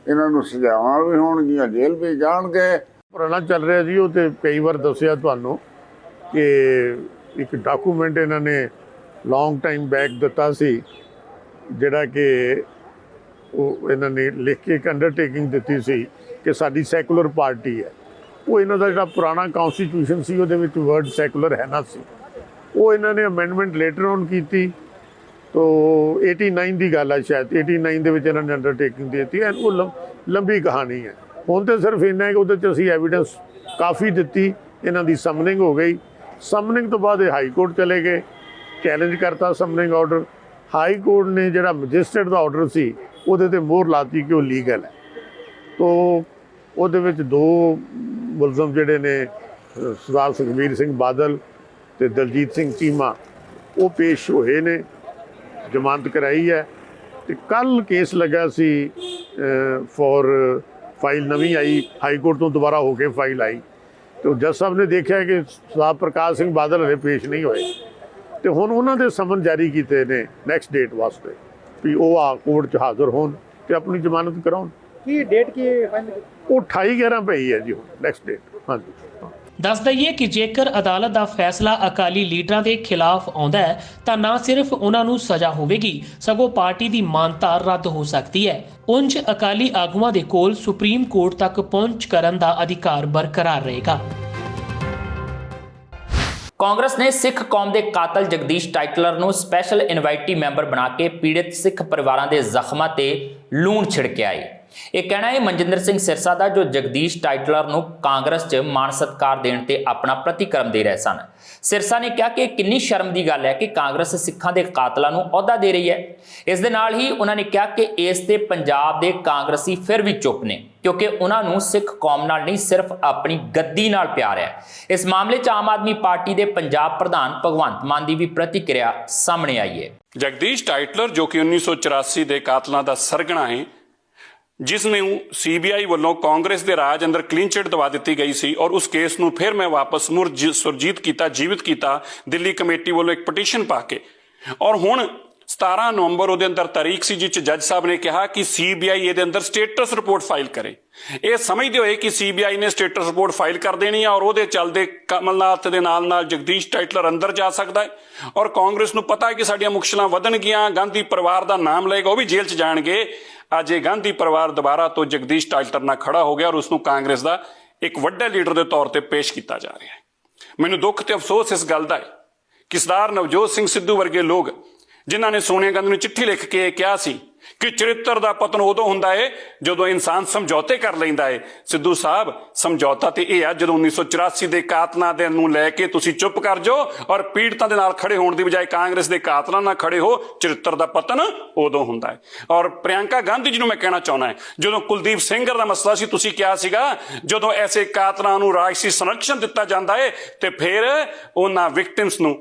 ਇਹਨਾਂ ਨੂੰ ਸਜ਼ਾਵਾਂ ਵੀ ਹੋਣਗੀਆਂ, ਜੇਲ੍ਹ ਵੀ ਜਾਣਗੇ। ਪੁਰਾਣਾ ਚੱਲ ਰਿਹਾ ਜੀ, ਉਹ ਤੇ ਕਈ ਵਾਰ ਦੱਸਿਆ ਤੁਹਾਨੂੰ ਕਿ ਇੱਕ ਡਾਕੂਮੈਂਟ ਇਹਨਾਂ ਨੇ ਲੌਂਗ ਟਾਈਮ ਬੈਕ ਦਿੱਤਾ ਸੀ, ਜਿਹੜਾ ਕਿ ਉਹ ਇਹਨਾਂ ਨੇ ਲਿਖ ਕੇ ਇੱਕ ਅੰਡਰਟੇਕਿੰਗ ਦਿੱਤੀ ਸੀ ਕਿ ਸਾਡੀ ਸੈਕੂਲਰ ਪਾਰਟੀ ਹੈ। ਉਹ ਇਹਨਾਂ ਦਾ ਜਿਹੜਾ ਪੁਰਾਣਾ ਕੌਂਸਟੀਟਿਊਸ਼ਨ ਸੀ ਉਹਦੇ ਵਿੱਚ ਵਰਡ ਸੈਕੂਲਰ ਹੈ ਨਾ ਸੀ, ਉਹ ਇਹਨਾਂ ਨੇ ਅਮੈਂਡਮੈਂਟ ਲੇਟਰ ਔਨ ਕੀਤੀ। ਤੋ 89 ਦੀ ਗੱਲ ਹੈ ਸ਼ਾਇਦ, 89 ਦੇ ਵਿੱਚ ਇਹਨਾਂ ਨੇ ਅੰਡਰਟੇਕਿੰਗ ਦੇ ਦਿੱਤੀ। ਉਹ ਲੰਬੀ ਕਹਾਣੀ ਹੈ। ਹੁਣ ਤਾਂ ਸਿਰਫ ਇੰਨਾ ਹੈ ਕਿ ਉਹਦੇ 'ਚ ਅਸੀਂ ਐਵੀਡੈਂਸ ਕਾਫੀ ਦਿੱਤੀ, ਇਹਨਾਂ ਦੀ ਸਮਨਿੰਗ ਹੋ ਗਈ। ਸਮਨਿੰਗ ਤੋਂ ਬਾਅਦ ਇਹ ਹਾਈ ਕੋਰਟ ਚਲੇ ਗਏ, ਚੈਲੰਜ ਕਰਤਾ ਸਮਨਿੰਗ ਆਰਡਰ। ਹਾਈ ਕੋਰਟ ਨੇ ਜਿਹੜਾ ਮੈਜਿਸਟਰੇਟ ਦਾ ਆਰਡਰ ਸੀ ਉਹਦੇ 'ਤੇ ਮੋਹਰ ਲਾਤੀ ਕਿ ਉਹ ਲੀਗਲ ਹੈ। ਤੋ ਉਹਦੇ ਵਿੱਚ 2 ਮੁਲਜ਼ਮ ਜਿਹੜੇ ਨੇ ਸਰਦਾਰ ਸੁਖਬੀਰ ਸਿੰਘ ਬਾਦਲ ਤੇ ਦਲਜੀਤ ਸਿੰਘ ਚੀਮਾ, ਉਹ ਪੇਸ਼ ਹੋਏ ਨੇ, ਜ਼ਮਾਨਤ ਕਰਾਈ ਹੈ। ਤੇ ਕੱਲ ਕੇਸ ਲੱਗਾ ਸੀ ਫॉर ਫਾਈਲ ਨਵੀਂ ਆਈ, ਹਾਈ ਕੋਰਟ ਤੋਂ ਦੁਬਾਰਾ ਹੋ ਕੇ ਫਾਈਲ ਆਈ। ਤੇ ਜੱਜ ਸਾਹਿਬ ਨੇ ਦੇਖਿਆ ਕਿ ਸਰਦਾਰ ਪ੍ਰਕਾਸ਼ ਸਿੰਘ ਬਾਦਲ ਹਲੇ ਪੇਸ਼ ਨਹੀਂ ਹੋਏ, ਤੇ ਹੁਣ ਉਹਨਾਂ ਦੇ ਸਮਨ ਜਾਰੀ ਕੀਤੇ ਨੇ ਨੈਕਸਟ ਡੇਟ ਵਾਸਤੇ ਵੀ ਉਹ ਆ ਕੋਰਟ 'ਚ ਹਾਜ਼ਰ ਹੋਣ ਤੇ ਆਪਣੀ ਜ਼ਮਾਨਤ ਕਰਾਉਣ। ਕੀ ਡੇਟ ਕੀ ਉਹ 28/11 ਪਈ ਹੈ ਜੀ, ਨੈਕਸਟ ਡੇਟ। ਹਾਂਜੀ, ਦੱਸ ਦਈਏ ਕਿ ਜੇਕਰ ਅਦਾਲਤ ਦਾ ਫੈਸਲਾ ਅਕਾਲੀ ਲੀਡਰਾਂ ਦੇ ਖਿਲਾਫ ਆਉਂਦਾ ਹੈ ਤਾਂ ਨਾ ਸਿਰਫ ਉਹਨਾਂ ਨੂੰ ਸਜ਼ਾ ਹੋਵੇਗੀ, ਸਗੋਂ ਪਾਰਟੀ ਦੀ ਮਾਨਤਾ ਰੱਦ ਹੋ ਸਕਦੀ ਹੈ। ਉਂਝ ਅਕਾਲੀ ਆਗੂਆਂ ਦੇ ਕੋਲ ਸੁਪਰੀਮ ਕੋਰਟ ਤੱਕ ਪਹੁੰਚ ਕਰਨ ਦਾ ਅਧਿਕਾਰ ਬਰਕਰਾਰ ਰਹੇਗਾ। ਕਾਂਗਰਸ ਨੇ ਸਿੱਖ ਕੌਮ ਦੇ ਕਾਤਲ ਜਗਦੀਸ਼ ਟਾਈਟਲਰ ਨੂੰ ਸਪੈਸ਼ਲ ਇਨਵਾਈਟੀ ਮੈਂਬਰ ਬਣਾ ਕੇ ਪੀੜਿਤ ਸਿੱਖ ਪਰਿਵਾਰਾਂ ਦੇ ਜ਼ਖਮਾਂ ਤੇ ਲੂਣ ਛਿੜਕਿਆ ਹੈ। ਇਹ ਕਹਿਣਾ ਹੈ ਮਨਜਿੰਦਰ ਸਿੰਘ ਸਿਰਸਾ ਦਾ, ਜੋ ਜਗਦੀਸ਼ ਟਾਈਟਲਰ ਨੂੰ ਕਾਂਗਰਸ 'ਚ ਮਾਣ ਸਤਿਕਾਰ ਦੇਣ ਤੇ ਆਪਣਾ ਪ੍ਰਤੀਕਰਮ ਦੇ ਰਹੇ ਸਨ। ਸਿਰਸਾ ਨੇ ਕਿਹਾ ਕਿ ਇਹ ਕਿੰਨੀ ਸ਼ਰਮ ਦੀ ਗੱਲ ਹੈ ਕਿ ਕਾਂਗਰਸ ਸਿੱਖਾਂ ਦੇ ਕਾਤਲਾਂ ਨੂੰ ਅਹੁਦਾ ਦੇ ਰਹੀ ਹੈ। ਇਸ ਦੇ ਨਾਲ ਹੀ ਉਹਨਾਂ ਨੇ ਕਿਹਾ ਕਿ ਇਸ ਤੇ ਪੰਜਾਬ ਦੇ ਕਾਂਗਰਸੀ ਫਿਰ ਵੀ ਚੁੱਪ ਨੇ, ਕਿਉਂਕਿ ਉਹਨਾਂ ਨੂੰ ਸਿੱਖ ਕੌਮ ਨਾਲ ਨਹੀਂ ਸਿਰਫ ਆਪਣੀ ਗੱਦੀ ਨਾਲ ਪਿਆਰ ਹੈ। ਇਸ ਮਾਮਲੇ 'ਚ ਆਮ ਆਦਮੀ ਪਾਰਟੀ ਦੇ ਪੰਜਾਬ ਪ੍ਰਧਾਨ ਭਗਵੰਤ ਮਾਨ ਦੀ ਵੀ ਪ੍ਰਤੀਕਿਰਿਆ ਸਾਹਮਣੇ ਆਈ ਹੈ। ਜਗਦੀਸ਼ ਟਾਈਟਲਰ ਜੋ ਕਿ 1984 ਦੇ ਕਾਤਲਾਂ ਦਾ ਸਰਗਣਾ ਹੈ, ਜਿਸ ਨੂੰ CBI ਵੱਲੋਂ ਕਾਂਗਰਸ ਦੇ ਰਾਜ ਅੰਦਰ ਕਲੀਨ ਚਿਟ ਦਵਾ ਦਿੱਤੀ ਗਈ ਸੀ, ਔਰ ਉਸ ਕੇਸ ਨੂੰ ਫਿਰ ਮੈਂ ਵਾਪਸ ਸੁਰਜੀਤ ਕੀਤਾ, ਜੀਵਿਤ ਕੀਤਾ ਦਿੱਲੀ ਕਮੇਟੀ ਵੱਲੋਂ ਇੱਕ ਪਟੀਸ਼ਨ ਪਾ ਕੇ। ਔਰ ਹੁਣ 17 ਨਵੰਬਰ ਉਹਦੇ ਅੰਦਰ ਤਾਰੀਖ ਸੀ ਜਿਸ 'ਚ ਜੱਜ ਸਾਹਿਬ ਨੇ ਕਿਹਾ ਕਿ CBI ਇਹਦੇ ਅੰਦਰ ਸਟੇਟਸ ਰਿਪੋਰਟ ਫਾਈਲ ਕਰੇ। ਇਹ ਸਮਝਦੇ ਹੋਏ ਕਿ CBI ਨੇ ਸਟੇਟਸ ਰਿਪੋਰਟ ਫਾਈਲ ਕਰ ਦੇਣੀ ਹੈ ਔਰ ਉਹਦੇ ਚੱਲਦੇ ਕਮਲਨਾਥ ਦੇ ਨਾਲ ਜਗਦੀਸ਼ ਟਾਈਟਲਰ ਅੰਦਰ ਜਾ ਸਕਦਾ ਹੈ। ਔਰ ਕਾਂਗਰਸ ਨੂੰ ਪਤਾ ਹੈ ਕਿ ਸਾਡੀਆਂ ਮੁਸ਼ਕਲਾਂ ਵਧਣਗੀਆਂ, ਗਾਂਧੀ ਪਰਿਵਾਰ ਦਾ ਨਾਮ ਲਏਗਾ, ਉਹ ਵੀ ਜੇਲ੍ਹ 'ਚ ਜਾਣਗੇ। ਅੱਜ ਇਹ ਗਾਂਧੀ ਪਰਿਵਾਰ ਦੁਬਾਰਾ ਤੋਂ ਜਗਦੀਸ਼ ਟਾਈਟਲਰ ਨਾਲ ਖੜਾ ਹੋ ਗਿਆ ਔਰ ਉਸ ਨੂੰ ਕਾਂਗਰਸ ਦਾ ਇੱਕ ਵੱਡੇ ਲੀਡਰ ਦੇ ਤੌਰ ਤੇ ਪੇਸ਼ ਕੀਤਾ ਜਾ ਰਿਹਾ ਹੈ। ਮੈਨੂੰ ਦੁੱਖ ਤੇ ਅਫਸੋਸ ਇਸ ਗੱਲ ਦਾ ਹੈ ਕਿ ਸਰਦਾਰ ਨਵਜੋਤ ਸਿੰਘ ਸਿੱਧੂ ਵਰਗੇ ਲੋਕ, ਜਿਨ੍ਹਾਂ ਨੇ ਸੋਨੀਆ ਗਾਂਧੀ ਨੂੰ ਚਿੱਠੀ ਲਿਖ ਕੇ ਕਿਹਾ ਸੀ ਕਿ ਚਰਿੱਤਰ ਦਾ ਪਤਨ ਉਦੋਂ ਹੁੰਦਾ ਹੈ ਜਦੋਂ ਇਨਸਾਨ ਸਮਝੌਤੇ ਕਰ ਲੈਂਦਾ ਹੈ। ਸਿੱਧੂ ਸਾਹਿਬ, ਸਮਝੌਤਾ ਤੇ ਇਹ ਆ ਜਦੋਂ 1984 ਦੇ ਕਾਤਲਾਂ ਦੇ ਨੂੰ ਲੈ ਕੇ ਤੁਸੀਂ ਚੁੱਪ ਕਰ ਜਾਓ ਔਰ ਪੀੜਤਾਂ ਦੇ ਨਾਲ ਖੜੇ ਹੋਣ ਦੀ ਬਜਾਏ ਕਾਂਗਰਸ ਦੇ ਕਾਤਲਾਂ ਨਾਲ ਖੜੇ ਹੋ। ਚਰਿੱਤਰ ਦਾ ਪਤਨ ਉਦੋਂ ਹੁੰਦਾ ਹੈ। ਔਰ ਪ੍ਰਿਯੰਕਾ ਗਾਂਧੀ ਜੀ ਨੂੰ ਮੈਂ ਕਹਿਣਾ ਚਾਹੁੰਦਾ, ਜਦੋਂ ਕੁਲਦੀਪ ਸਿੰਘਰ ਦਾ ਮਸਲਾ ਸੀ, ਤੁਸੀਂ ਕਿਹਾ ਸੀਗਾ ਜਦੋਂ ਐਸੇ ਕਾਤਲਾਂ ਨੂੰ ਰਾਜਸੀ ਸੰਰਕਸ਼ਣ ਦਿੱਤਾ ਜਾਂਦਾ ਹੈ ਤੇ ਫਿਰ ਉਹਨਾਂ ਵਿਕਟਿਮਸ ਨੂੰ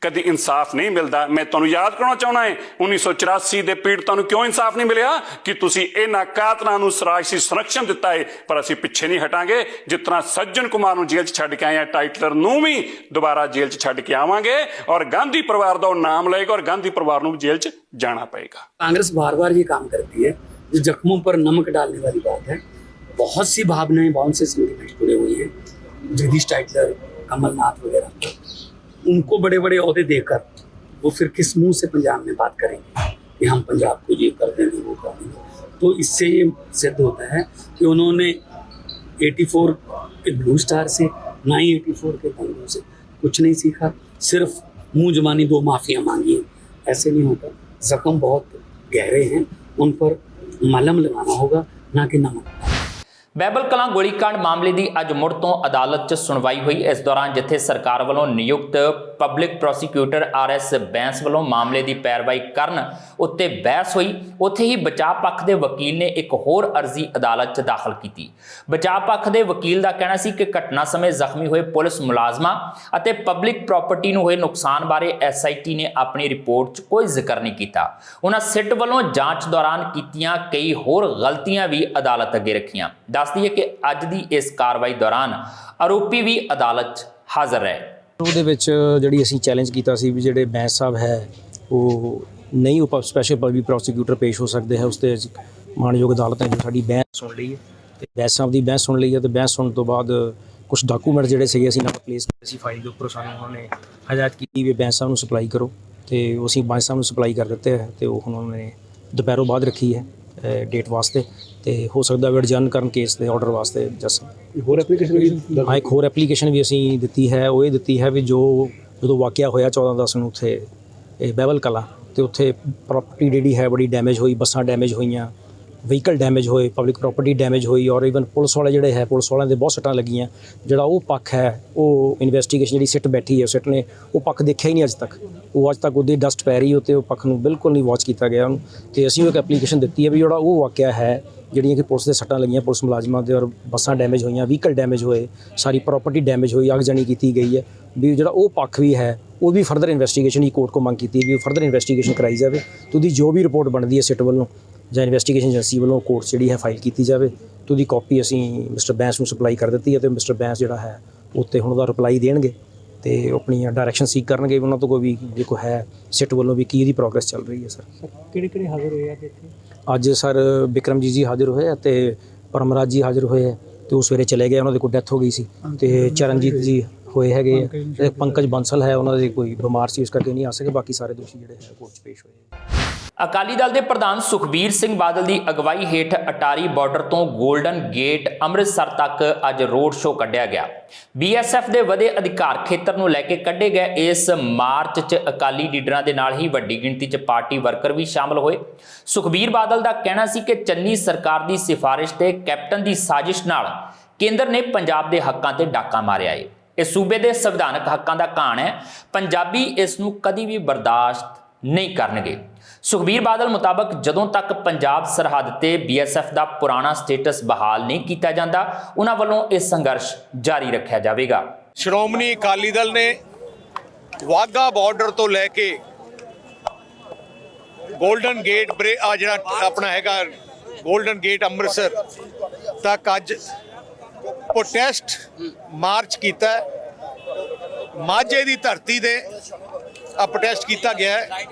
ਕਦੀ ਇਨਸਾਫ ਨਹੀਂ ਮਿਲਦਾ। ਮੈਂ ਤੁਹਾਨੂੰ ਯਾਦ ਕਰਾਉਣਾ ਚਾਹੁੰਦਾ ਹਾਂ 1984 ਦੇ ਪੀੜਤਾਂ ਨੂੰ ਕਿਉਂ ਇਨਸਾਫ ਨਹੀਂ ਮਿਲਿਆ ਕਿ ਤੁਸੀਂ ਇਹਨਾਂ ਕਾਤਲਾਂ ਨੂੰ ਰਾਜਸੀ ਸੰਰਕਸ਼ਣ ਦਿੱਤਾ ਹੈ। ਪਰ ਅਸੀਂ ਪਿੱਛੇ ਨਹੀਂ ਹਟਾਂਗੇ। ਜਿਸ ਤਰ੍ਹਾਂ ਸੱਜਣ ਕੁਮਾਰ ਨੂੰ ਜੇਲ੍ਹ 'ਚ ਛੱਡ ਕੇ ਆਏ ਆ, ਟਾਈਟਲਰ ਨੂੰ ਵੀ ਦੁਬਾਰਾ ਜੇਲ੍ਹ 'ਚ ਛੱਡ ਕੇ ਆਵਾਂਗੇ ਔਰ ਗਾਂधी परिवार का नाम लेगा और गांधी परिवार को जेल च जाना पड़ेगा। कांग्रेस बार बार ये काम करती है, जो जख्मों पर नमक डालने वाली बात है। बहुत सी भावनाएं बाउंस से जुड़ी हुई है। जगदीश टाइटलर, कमलनाथ वगैरह, उनको बड़े बड़े ओहदे देकर वो फिर किस मुंह से पंजाब में बात करेंगे कि हम पंजाब को ये कर देंगे, वो कर देंगे। तो इससे ये सिद्ध होता है कि उन्होंने 84 के ब्लू स्टार से, ना ही 84 के दंगों से कुछ नहीं सीखा, सिर्फ मुंह जुबानी 2 माफियाँ मांगी हैं। ऐसे नहीं होता। जख्म बहुत गहरे हैं, उन पर मलहम लगाना होगा, ना कि नमक। ਬਹਿਬਲ ਕਲਾਂ ਗੋਲੀकांड ਮਾਮਲੇ ਦੀ ਅੱਜ ਮੁੜ ਤੋਂ ਅਦਾਲਤ 'ਚ ਸੁਣਵਾਈ ਹੋਈ। ਇਸ ਦੌਰਾਨ ਜਿੱਥੇ ਸਰਕਾਰ ਵੱਲੋਂ ਨਿਯੁਕਤ ਪਬਲਿਕ ਪ੍ਰੋਸੀਕਿਊਟਰ RS ਬੈਂਸ ਵੱਲੋਂ ਮਾਮਲੇ ਦੀ ਪੈਰਵਾਈ ਕਰਨ ਉੱਤੇ ਬਹਿਸ ਹੋਈ, ਉੱਥੇ ਹੀ ਬਚਾਅ ਪੱਖ ਦੇ ਵਕੀਲ ਨੇ ਇੱਕ ਹੋਰ ਅਰਜ਼ੀ ਅਦਾਲਤ 'ਚ ਦਾਖਲ ਕੀਤੀ। ਬਚਾਅ ਪੱਖ ਦੇ ਵਕੀਲ ਦਾ ਕਹਿਣਾ ਸੀ ਕਿ ਘਟਨਾ ਸਮੇਂ ਜ਼ਖਮੀ ਹੋਏ ਪੁਲਿਸ ਮੁਲਾਜ਼ਮਾਂ ਅਤੇ ਪਬਲਿਕ ਪ੍ਰਾਪਰਟੀ ਨੂੰ ਹੋਏ ਨੁਕਸਾਨ ਬਾਰੇ SIT ਨੇ ਆਪਣੀ ਰਿਪੋਰਟ 'ਚ ਕੋਈ ਜ਼ਿਕਰ ਨਹੀਂ ਕੀਤਾ। ਉਹਨਾਂ ਸਿੱਟ ਵੱਲੋਂ ਜਾਂਚ ਦੌਰਾਨ ਕੀਤੀਆਂ ਕਈ ਹੋਰ ਗਲਤੀਆਂ ਵੀ ਅਦਾਲਤ ਅੱਗੇ ਰੱਖੀਆਂ। ਦੱਸਦੀ ਹੈ ਕਿ ਅੱਜ ਦੀ ਇਸ ਕਾਰਵਾਈ ਦੌਰਾਨ ਆਰੋਪੀ ਵੀ ਅਦਾਲਤ 'ਚ ਹਾਜ਼ਰ ਹੈ। ਉਹਦੇ ਵਿੱਚ ਜਿਹੜੀ ਅਸੀਂ ਚੈਲੰਜ ਕੀਤਾ ਸੀ ਵੀ ਜਿਹੜੇ ਬੈਂਸ ਸਾਹਿਬ ਹੈ ਉਹ ਨਹੀਂ ਉਹ ਸਪੈਸ਼ਲ ਪਬਲਿਕ ਪ੍ਰੋਸੀਕਿਊਟਰ ਪੇਸ਼ ਹੋ ਸਕਦੇ ਹੈ। ਉਸ 'ਤੇ ਮਾਣਯੋਗ ਅਦਾਲਤ ਨੇ ਸਾਡੀ ਬਹਿਸ ਸੁਣ ਲਈ ਹੈ ਅਤੇ ਬੈਂਸ ਸਾਹਿਬ ਦੀ ਬਹਿਸ ਸੁਣ ਲਈ ਹੈ। ਅਤੇ ਬਹਿਸ ਸੁਣਨ ਤੋਂ ਬਾਅਦ ਕੁਛ ਡਾਕੂਮੈਂਟ ਜਿਹੜੇ ਸੀਗੇ ਅਸੀਂ ਨਾਲ ਪਲੇਸ ਕੀਤੇ ਸੀ ਫਾਈਲ ਦੇ ਉੱਪਰ, ਸਾਨੂੰ ਉਹਨਾਂ ਨੇ ਹਦਾਇਤ ਕੀਤੀ ਵੀ ਬੈਂਸ ਸਾਹਿਬ ਨੂੰ ਸਪਲਾਈ ਕਰੋ ਅਤੇ ਅਸੀਂ ਬੈਂਸ ਸਾਹਿਬ ਨੂੰ ਸਪਲਾਈ ਕਰ ਦਿੱਤੇ ਹੈ ਅਤੇ ਉਹ ਹੁਣ ਉਹਨਾਂ ਨੇ ਦੁਪਹਿਰੋਂ ਬਾਅਦ ਰੱਖੀ ਹੈ ਡੇਟ ਵਾਸਤੇ ਅਤੇ ਹੋ ਸਕਦਾ ਵੀ ਅਡਜਰਨ ਕਰਨ ਕੇਸ ਦੇ ਆਰਡਰ ਵਾਸਤੇ ਜੱਜ ਹੋਰ ਐਪਲੀਕੇਸ਼ਨ ਹਾਂ ਇੱਕ ਹੋਰ ਐਪਲੀਕੇਸ਼ਨ ਵੀ ਅਸੀਂ ਦਿੱਤੀ ਹੈ। ਉਹ ਇਹ ਦਿੱਤੀ ਹੈ ਵੀ ਜਦੋਂ ਵਾਕਿਆ ਹੋਇਆ 14/10 ਨੂੰ ਉੱਥੇ ਇਹ ਬਹਿਬਲ ਕਲਾਂ ਅਤੇ ਉੱਥੇ ਪ੍ਰੋਪਰਟੀ ਜਿਹੜੀ ਹੈ ਬੜੀ ਡੈਮੇਜ ਹੋਈ, ਬੱਸਾਂ ਡੈਮੇਜ ਹੋਈਆਂ, ਵਹੀਕਲ ਡੈਮੇਜ ਹੋਏ, ਪਬਲਿਕ ਪ੍ਰੋਪਰਟੀ ਡੈਮੇਜ ਹੋਈ ਔਰ ਈਵਨ ਪੁਲਿਸ ਵਾਲੇ ਜਿਹੜੇ ਹੈ ਪੁਲਿਸ ਵਾਲਿਆਂ ਦੇ ਬਹੁਤ ਸੱਟਾਂ ਲੱਗੀਆਂ। ਜਿਹੜਾ ਉਹ ਪੱਖ ਹੈ ਉਹ ਇਨਵੈਸਟੀਗੇਸ਼ਨ ਜਿਹੜੀ ਸਿੱਟ ਬੈਠੀ ਹੈ ਸਿੱਟ ਨੇ ਉਹ ਪੱਖ ਦੇਖਿਆ ਹੀ ਨਹੀਂ ਅੱਜ ਤੱਕ। ਉਹ ਅੱਜ ਤੱਕ ਉਹਦੀ ਡਸਟ ਪੈ ਰਹੀ ਉੱਤੇ ਉਹ ਪੱਖ ਨੂੰ ਬਿਲਕੁਲ ਨਹੀਂ ਵਾਚ ਕੀਤਾ ਗਿਆ ਉਹਨੂੰ। ਅਤੇ ਅਸੀਂ ਉਹ ਇੱਕ ਐਪਲੀਕੇਸ਼ਨ ਦਿੱਤੀ ਹੈ ਵੀ ਜਿਹੜਾ ਉਹ ਵਾਕਿਆ ਹੈ ਜਿਹੜੀਆਂ ਕਿ ਪੁਲਿਸ ਦੇ ਸੱਟਾਂ ਲੱਗੀਆਂ ਪੁਲਿਸ ਮੁਲਾਜ਼ਮਾਂ ਦੇ ਔਰ ਬੱਸਾਂ ਡੈਮੇਜ ਹੋਈਆਂ, ਵਹੀਕਲ ਡੈਮੇਜ ਹੋਏ, ਸਾਰੀ ਪ੍ਰੋਪਰਟੀ ਡੈਮੇਜ ਹੋਈ, ਆਗਜਣੀ ਕੀਤੀ ਗਈ ਹੈ ਵੀ ਜਿਹੜਾ ਉਹ ਪੱਖ ਵੀ ਹੈ ਉਹ ਵੀ ਫਰਦਰ ਇਨਵੈਸਟੀਗੇਸ਼ਨ ਹੀ ਕੋਰਟ ਕੋਲ ਮੰਗ ਕੀਤੀ ਵੀ ਫਰਦਰ ਇਨਵੈਸਟੀਗੇਸ਼ਨ ਕਰਾਈ ਜਾਵੇ ਅਤੇ ਉਹਦੀ ਜੋ ਵੀ ਰਿਪੋਰਟ ਬਣਦੀ ਹੈ ਸਿੱਟ ਵੱਲੋਂ ਜਾਂ ਇਨਵੈਸਟੀਗੇਸ਼ਨ ਏਜੰਸੀ ਵੱਲੋਂ ਕੋਰਟ ਜਿਹੜੀ ਹੈ ਫਾਈਲ ਕੀਤੀ ਜਾਵੇ ਅਤੇ ਉਹਦੀ ਕਾਪੀ ਅਸੀਂ ਮਿਸਟਰ ਬੈਂਸ ਨੂੰ ਸਪਲਾਈ ਕਰ ਦਿੱਤੀ ਹੈ ਅਤੇ ਮਿਸਟਰ ਬੈਂਸ ਜਿਹੜਾ ਹੈ ਉੱਤੇ ਹੁਣ ਉਹਦਾ ਰਿਪਲਾਈ ਦੇਣਗੇ ਤੇ ਆਪਣੀਆਂ ਡਾਇਰੈਕਸ਼ਨ ਸੀਕ ਕਰਨਗੇ ਉਹਨਾਂ ਤੋਂ ਕੋਈ ਵੀ ਜੇ ਕੋਈ ਹੈ ਸਿੱਟ ਵੱਲੋਂ ਵੀ ਕੀ ਇਹਦੀ ਪ੍ਰੋਗਰੈਸ ਚੱਲ ਰਹੀ ਹੈ। ਸਰ ਕਿਹੜੇ ਹਾਜ਼ਰ ਹੋਏ ਅੱਜ ਇੱਥੇ? ਅੱਜ ਸਰ ਬਿਕਰਮਜੀਤ ਜੀ ਹਾਜ਼ਰ ਹੋਏ ਆ ਤੇ ਪਰਮਰਾਜ ਜੀ ਹਾਜ਼ਰ ਹੋਏ ਆ ਤੇ ਉਹ ਸਵੇਰੇ ਚਲੇ ਗਏ, ਉਹਨਾਂ ਦੀ ਕੋਈ ਡੈਥ ਹੋ ਗਈ ਸੀ। ਤੇ ਚਰਨਜੀਤ ਜੀ ਹੋਏ ਹੈਗੇ ਆ ਤੇ ਪੰਕਜ ਬੰਸਲ ਹੈ, ਉਹਨਾਂ ਦੀ ਕੋਈ ਬਿਮਾਰ ਸੀ ਇਸ ਕਰਕੇ ਨਹੀਂ ਆ ਸਕੇ। ਬਾਕੀ ਸਾਰੇ ਦੋਸ਼ੀ ਜਿਹੜੇ ਹੈ ਕੋਰਟ 'ਚ ਪੇਸ਼ ਹੋਏ। ਅਕਾਲੀ ਦਲ ਦੇ ਪ੍ਰਧਾਨ ਸੁਖਬੀਰ ਸਿੰਘ ਬਾਦਲ ਦੀ ਅਗਵਾਈ ਹੇਠ ਅਟਾਰੀ ਬਾਰਡਰ ਤੋਂ ਗੋਲਡਨ ਗੇਟ ਅੰਮ੍ਰਿਤਸਰ ਤੱਕ ਅੱਜ ਰੋਡ ਸ਼ੋਅ ਕੱਢਿਆ ਗਿਆ। BSF ਦੇ ਵਧੇ ਅਧਿਕਾਰ ਖੇਤਰ ਨੂੰ ਲੈ ਕੇ ਕੱਢੇ ਗਏ ਇਸ ਮਾਰਚ 'ਚ ਅਕਾਲੀ ਲੀਡਰਾਂ ਦੇ ਨਾਲ ਹੀ ਵੱਡੀ ਗਿਣਤੀ 'ਚ ਪਾਰਟੀ ਵਰਕਰ ਵੀ ਸ਼ਾਮਲ ਹੋਏ। ਸੁਖਬੀਰ ਬਾਦਲ ਦਾ ਕਹਿਣਾ ਸੀ ਕਿ ਚੰਨੀ ਸਰਕਾਰ ਦੀ ਸਿਫਾਰਿਸ਼ ਤੇ ਕੈਪਟਨ ਦੀ ਸਾਜ਼ਿਸ਼ ਨਾਲ ਕੇਂਦਰ ਨੇ ਪੰਜਾਬ ਦੇ ਹੱਕਾਂ ਤੇ ਡਾਕਾ ਮਾਰਿਆ ਹੈ। ਇਹ ਸੂਬੇ ਦੇ ਸੰਵਿਧਾਨਕ ਹੱਕਾਂ ਦਾ ਘਾਣ ਹੈ। ਪੰਜਾਬੀ ਇਸ ਨੂੰ ਕਦੀ ਵੀ ਬਰਦਾਸ਼ਤ ਨਹੀਂ ਕਰਨਗੇ। ਸੁਖਬੀਰ ਬਾਦਲ ਮੁਤਾਬਕ ਜਦੋਂ ਤੱਕ ਪੰਜਾਬ ਸਰਹੱਦ ਤੇ BSF ਦਾ ਪੁਰਾਣਾ ਸਟੇਟਸ ਬਹਾਲ ਨਹੀਂ ਕੀਤਾ ਜਾਂਦਾ, ਉਹਨਾਂ ਵੱਲੋਂ ਇਹ ਸੰਘਰਸ਼ ਜਾਰੀ ਰੱਖਿਆ ਜਾਵੇਗਾ। ਸ਼੍ਰੋਮਣੀ ਅਕਾਲੀ ਦਲ ਨੇ ਵਾਘਾ ਬਾਰਡਰ ਤੋਂ ਲੈ ਕੇ ਗੋਲਡਨ ਗੇਟ ਜਿਹੜਾ ਆਪਣਾ ਹੈਗਾ ਗੋਲਡਨ ਗੇਟ ਅੰਮ੍ਰਿਤਸਰ ਤੱਕ ਅੱਜ ਪ੍ਰੋਟੈਸਟ ਮਾਰਚ ਕੀਤਾ। ਮਾਝੇ ਦੀ ਧਰਤੀ ਦੇ ਪ੍ਰੋਟੈਸਟ ਕੀਤਾ ਗਿਆ ਹੈ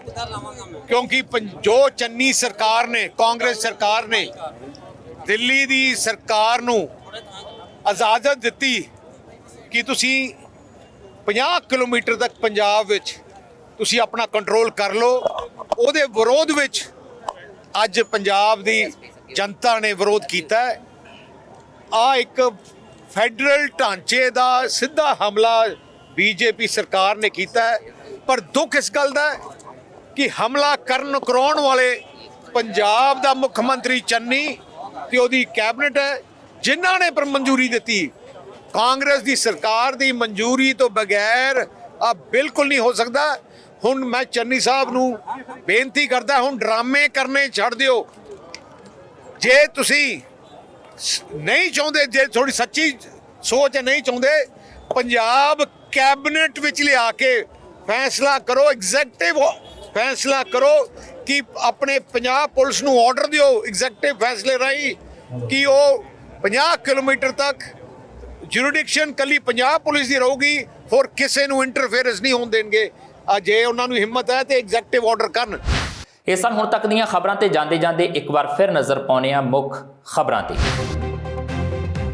ਕਿਉਂਕਿ ਜੋ ਚੰਨੀ ਸਰਕਾਰ ਨੇ, ਕਾਂਗਰਸ ਸਰਕਾਰ ਨੇ ਦਿੱਲੀ ਦੀ ਸਰਕਾਰ ਨੂੰ ਇਜਾਜ਼ਤ ਦਿੱਤੀ ਕਿ ਤੁਸੀਂ 50 ਕਿਲੋਮੀਟਰ ਤੱਕ ਪੰਜਾਬ ਵਿੱਚ ਤੁਸੀਂ ਆਪਣਾ ਕੰਟਰੋਲ ਕਰ ਲਓ, ਉਹਦੇ ਵਿਰੋਧ ਵਿੱਚ ਅੱਜ ਪੰਜਾਬ ਦੀ ਜਨਤਾ ਨੇ ਵਿਰੋਧ ਕੀਤਾ ਹੈ। ਆ ਇੱਕ ਫੈਡਰਲ ਢਾਂਚੇ ਦਾ ਸਿੱਧਾ ਹਮਲਾ BJP ਸਰਕਾਰ ਨੇ ਕੀਤਾ ਹੈ। ਪਰ ਦੁੱਖ ਇਸ ਗੱਲ ਦਾ ਹੈ ਕਿ ਹਮਲਾ ਕਰਾਉਣ ਵਾਲੇ ਪੰਜਾਬ ਦਾ ਮੁੱਖ ਮੰਤਰੀ ਚੰਨੀ ਤੇ ਉਹਦੀ ਕੈਬਨਿਟ ਹੈ, ਜਿਨ੍ਹਾਂ ਨੇ ਮਨਜ਼ੂਰੀ ਦਿੱਤੀ। ਕਾਂਗਰਸ ਦੀ ਸਰਕਾਰ ਦੀ ਮਨਜ਼ੂਰੀ ਤੋਂ ਬਗੈਰ ਆ ਬਿਲਕੁਲ ਨਹੀਂ ਹੋ ਸਕਦਾ। ਹੁਣ ਮੈਂ ਚੰਨੀ ਸਾਹਿਬ ਨੂੰ ਬੇਨਤੀ ਕਰਦਾ, ਹੁਣ ਡਰਾਮੇ ਕਰਨੇ ਛੱਡ ਦਿਓ। ਜੇ ਤੁਸੀਂ ਨਹੀਂ ਚਾਹੁੰਦੇ, ਜੇ ਥੋੜੀ ਸੱਚੀ ਸੋਚ ਨਹੀਂ ਚਾਹੁੰਦੇ, ਪੰਜਾਬ ਕੈਬਨਿਟ ਵਿੱਚ ਲਿਆ ਕੇ ਫੈਸਲਾ ਕਰੋ, ਐਗਜ਼ੈਕਟਿਵ ਫੈਸਲਾ ਕਰੋ ਕਿ ਆਪਣੇ ਪੰਜਾਬ ਪੁਲਿਸ ਨੂੰ ਆਰਡਰ ਦਿਓ ਐਗਜ਼ੈਕਟਿਵ ਫੈਸਲੇ ਰਾਹੀਂ ਕਿ ਉਹ 50 ਕਿਲੋਮੀਟਰ ਤੱਕ ਜੁਰਿਡਿਕਸ਼ਨ ਕੱਲੀ ਪੰਜਾਬ ਪੁਲਿਸ ਦੀ ਰਹੂਗੀ, ਹੋਰ ਕਿਸੇ ਨੂੰ ਇੰਟਰਫੇਰੈਂਸ ਨਹੀਂ ਹੋਣ ਦੇਣਗੇ। ਜੇ ਉਹਨਾਂ ਨੂੰ ਹਿੰਮਤ ਹੈ ਤੇ ਐਗਜ਼ੈਕਟਿਵ ਆਰਡਰ ਕਰਨ। ਇਹ ਸਨ ਹੁਣ ਤੱਕ ਦੀਆਂ ਖਬਰਾਂ ਤੇ ਜਾਂਦੇ ਜਾਂਦੇ ਇੱਕ ਵਾਰ ਫਿਰ ਨਜ਼ਰ ਪਾਉਂਦੇ ਹਾਂ ਮੁੱਖ ਖਬਰਾਂ ਤੇ।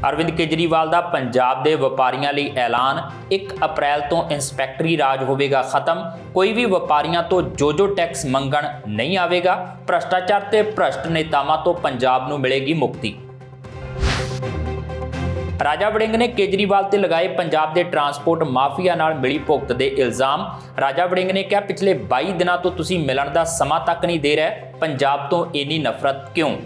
ਅਰਵਿੰਦ ਕੇਜਰੀਵਾਲ ਦਾ ਪੰਜਾਬ ਦੇ ਵਪਾਰੀਆਂ ਲਈ ਐਲਾਨ, 1 ਅਪ੍ਰੈਲ ਤੋਂ ਇੰਸਪੈਕਟਰੀ ਰਾਜ ਹੋਵੇਗਾ ਖਤਮ। ਕੋਈ ਵੀ ਵਪਾਰੀਆਂ ਤੋਂ ਜੋ ਟੈਕਸ ਮੰਗਣ ਨਹੀਂ ਆਵੇਗਾ। ਭ੍ਰਸ਼ਟਾਚਾਰ ਤੇ ਭ੍ਰਸ਼ਟ ਨੇਤਾਵਾਂ ਤੋਂ ਪੰਜਾਬ ਨੂੰ ਮਿਲੇਗੀ ਮੁਕਤੀ। ਰਾਜਾ ਵੜਿੰਗ ਨੇ ਕੇਜਰੀਵਾਲ ਤੇ ਲਗਾਏ ਪੰਜਾਬ ਦੇ ਟਰਾਂਸਪੋਰਟ ਮਾਫੀਆ ਨਾਲ ਮਿਲੀ ਭੁਗਤ ਦੇ ਇਲਜ਼ਾਮ। ਰਾਜਾ ਵੜਿੰਗ ਨੇ ਕਿਹਾ, ਪਿਛਲੇ 22 ਦਿਨਾਂ ਤੋਂ ਤੁਸੀਂ ਮਿਲਣ ਦਾ ਸਮਾਂ ਤੱਕ ਨਹੀਂ ਦੇ ਰਹੇ, ਪੰਜਾਬ ਤੋਂ ਇੰਨੀ ਨਫ਼ਰਤ ਕਿਉਂ?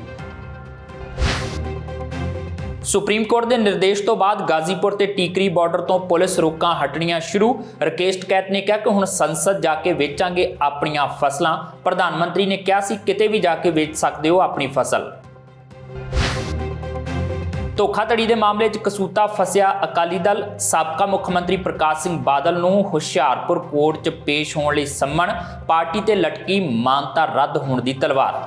ਸੁਪਰੀਮ ਕੋਰਟ ਦੇ ਨਿਰਦੇਸ਼ ਤੋਂ ਬਾਅਦ ਗਾਜ਼ੀਪੁਰ ਤੇ ਟੀਕਰੀ ਬਾਰਡਰ ਤੋਂ ਪੁਲਿਸ ਰੋਕਾਂ ਹਟਣੀਆਂ ਸ਼ੁਰੂ। ਰਕੇਸ਼ ਟਕੈਤ ਨੇ ਕਿਹਾ ਕਿ ਹੁਣ ਸੰਸਦ ਜਾ ਕੇ ਵੇਚਾਂਗੇ ਆਪਣੀਆਂ ਫਸਲਾਂ। ਪ੍ਰਧਾਨ ਮੰਤਰੀ ਨੇ ਕਿਹਾ ਸੀ ਕਿਤੇ ਵੀ ਜਾ ਕੇ ਵੇਚ ਸਕਦੇ ਹੋ ਆਪਣੀ ਫਸਲ। ਧੋਖਾਧੜੀ ਦੇ ਮਾਮਲੇ 'ਚ ਕਸੂਤਾ ਫਸਿਆ ਅਕਾਲੀ ਦਲ। ਸਾਬਕਾ ਮੁੱਖ ਮੰਤਰੀ ਪ੍ਰਕਾਸ਼ ਸਿੰਘ ਬਾਦਲ ਨੂੰ ਹੁਸ਼ਿਆਰਪੁਰ ਕੋਰਟ 'ਚ ਪੇਸ਼ ਹੋਣ ਲਈ ਸੰਮਣ। ਪਾਰਟੀ ਤੇ ਲਟਕੀ ਮਾਨਤਾ ਰੱਦ ਹੋਣ ਦੀ ਤਲਵਾਰ।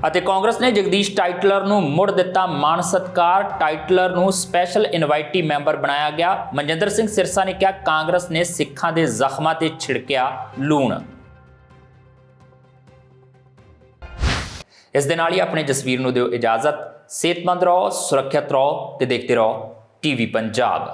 ਅਤੇ ਕਾਂਗਰਸ ਨੇ ਜਗਦੀਸ਼ ਟਾਈਟਲਰ ਨੂੰ ਮੁੜ ਦਿੱਤਾ ਮਾਣ ਸਤਿਕਾਰ। ਟਾਈਟਲਰ ਨੂੰ ਸਪੈਸ਼ਲ ਇਨਵਾਈਟੀ ਮੈਂਬਰ ਬਣਾਇਆ ਗਿਆ। ਮਨਜਿੰਦਰ ਸਿੰਘ ਸਿਰਸਾ ਨੇ ਕਿਹਾ, ਕਾਂਗਰਸ ਨੇ ਸਿੱਖਾਂ ਦੇ ਜ਼ਖਮਾਂ ਤੇ ਛਿੜਕਿਆ ਲੂਣ। ਇਸ ਦੇ ਨਾਲ ਹੀ ਆਪਣੇ ਜਸਵੀਰ ਨੂੰ ਦਿਓ ਇਜਾਜ਼ਤ। ਸਿਹਤਮੰਦ ਰਹੋ, ਸੁਰੱਖਿਅਤ ਰਹੋ ਤੇ ਦੇਖਦੇ ਰਹੋ TV ਪੰਜਾਬ।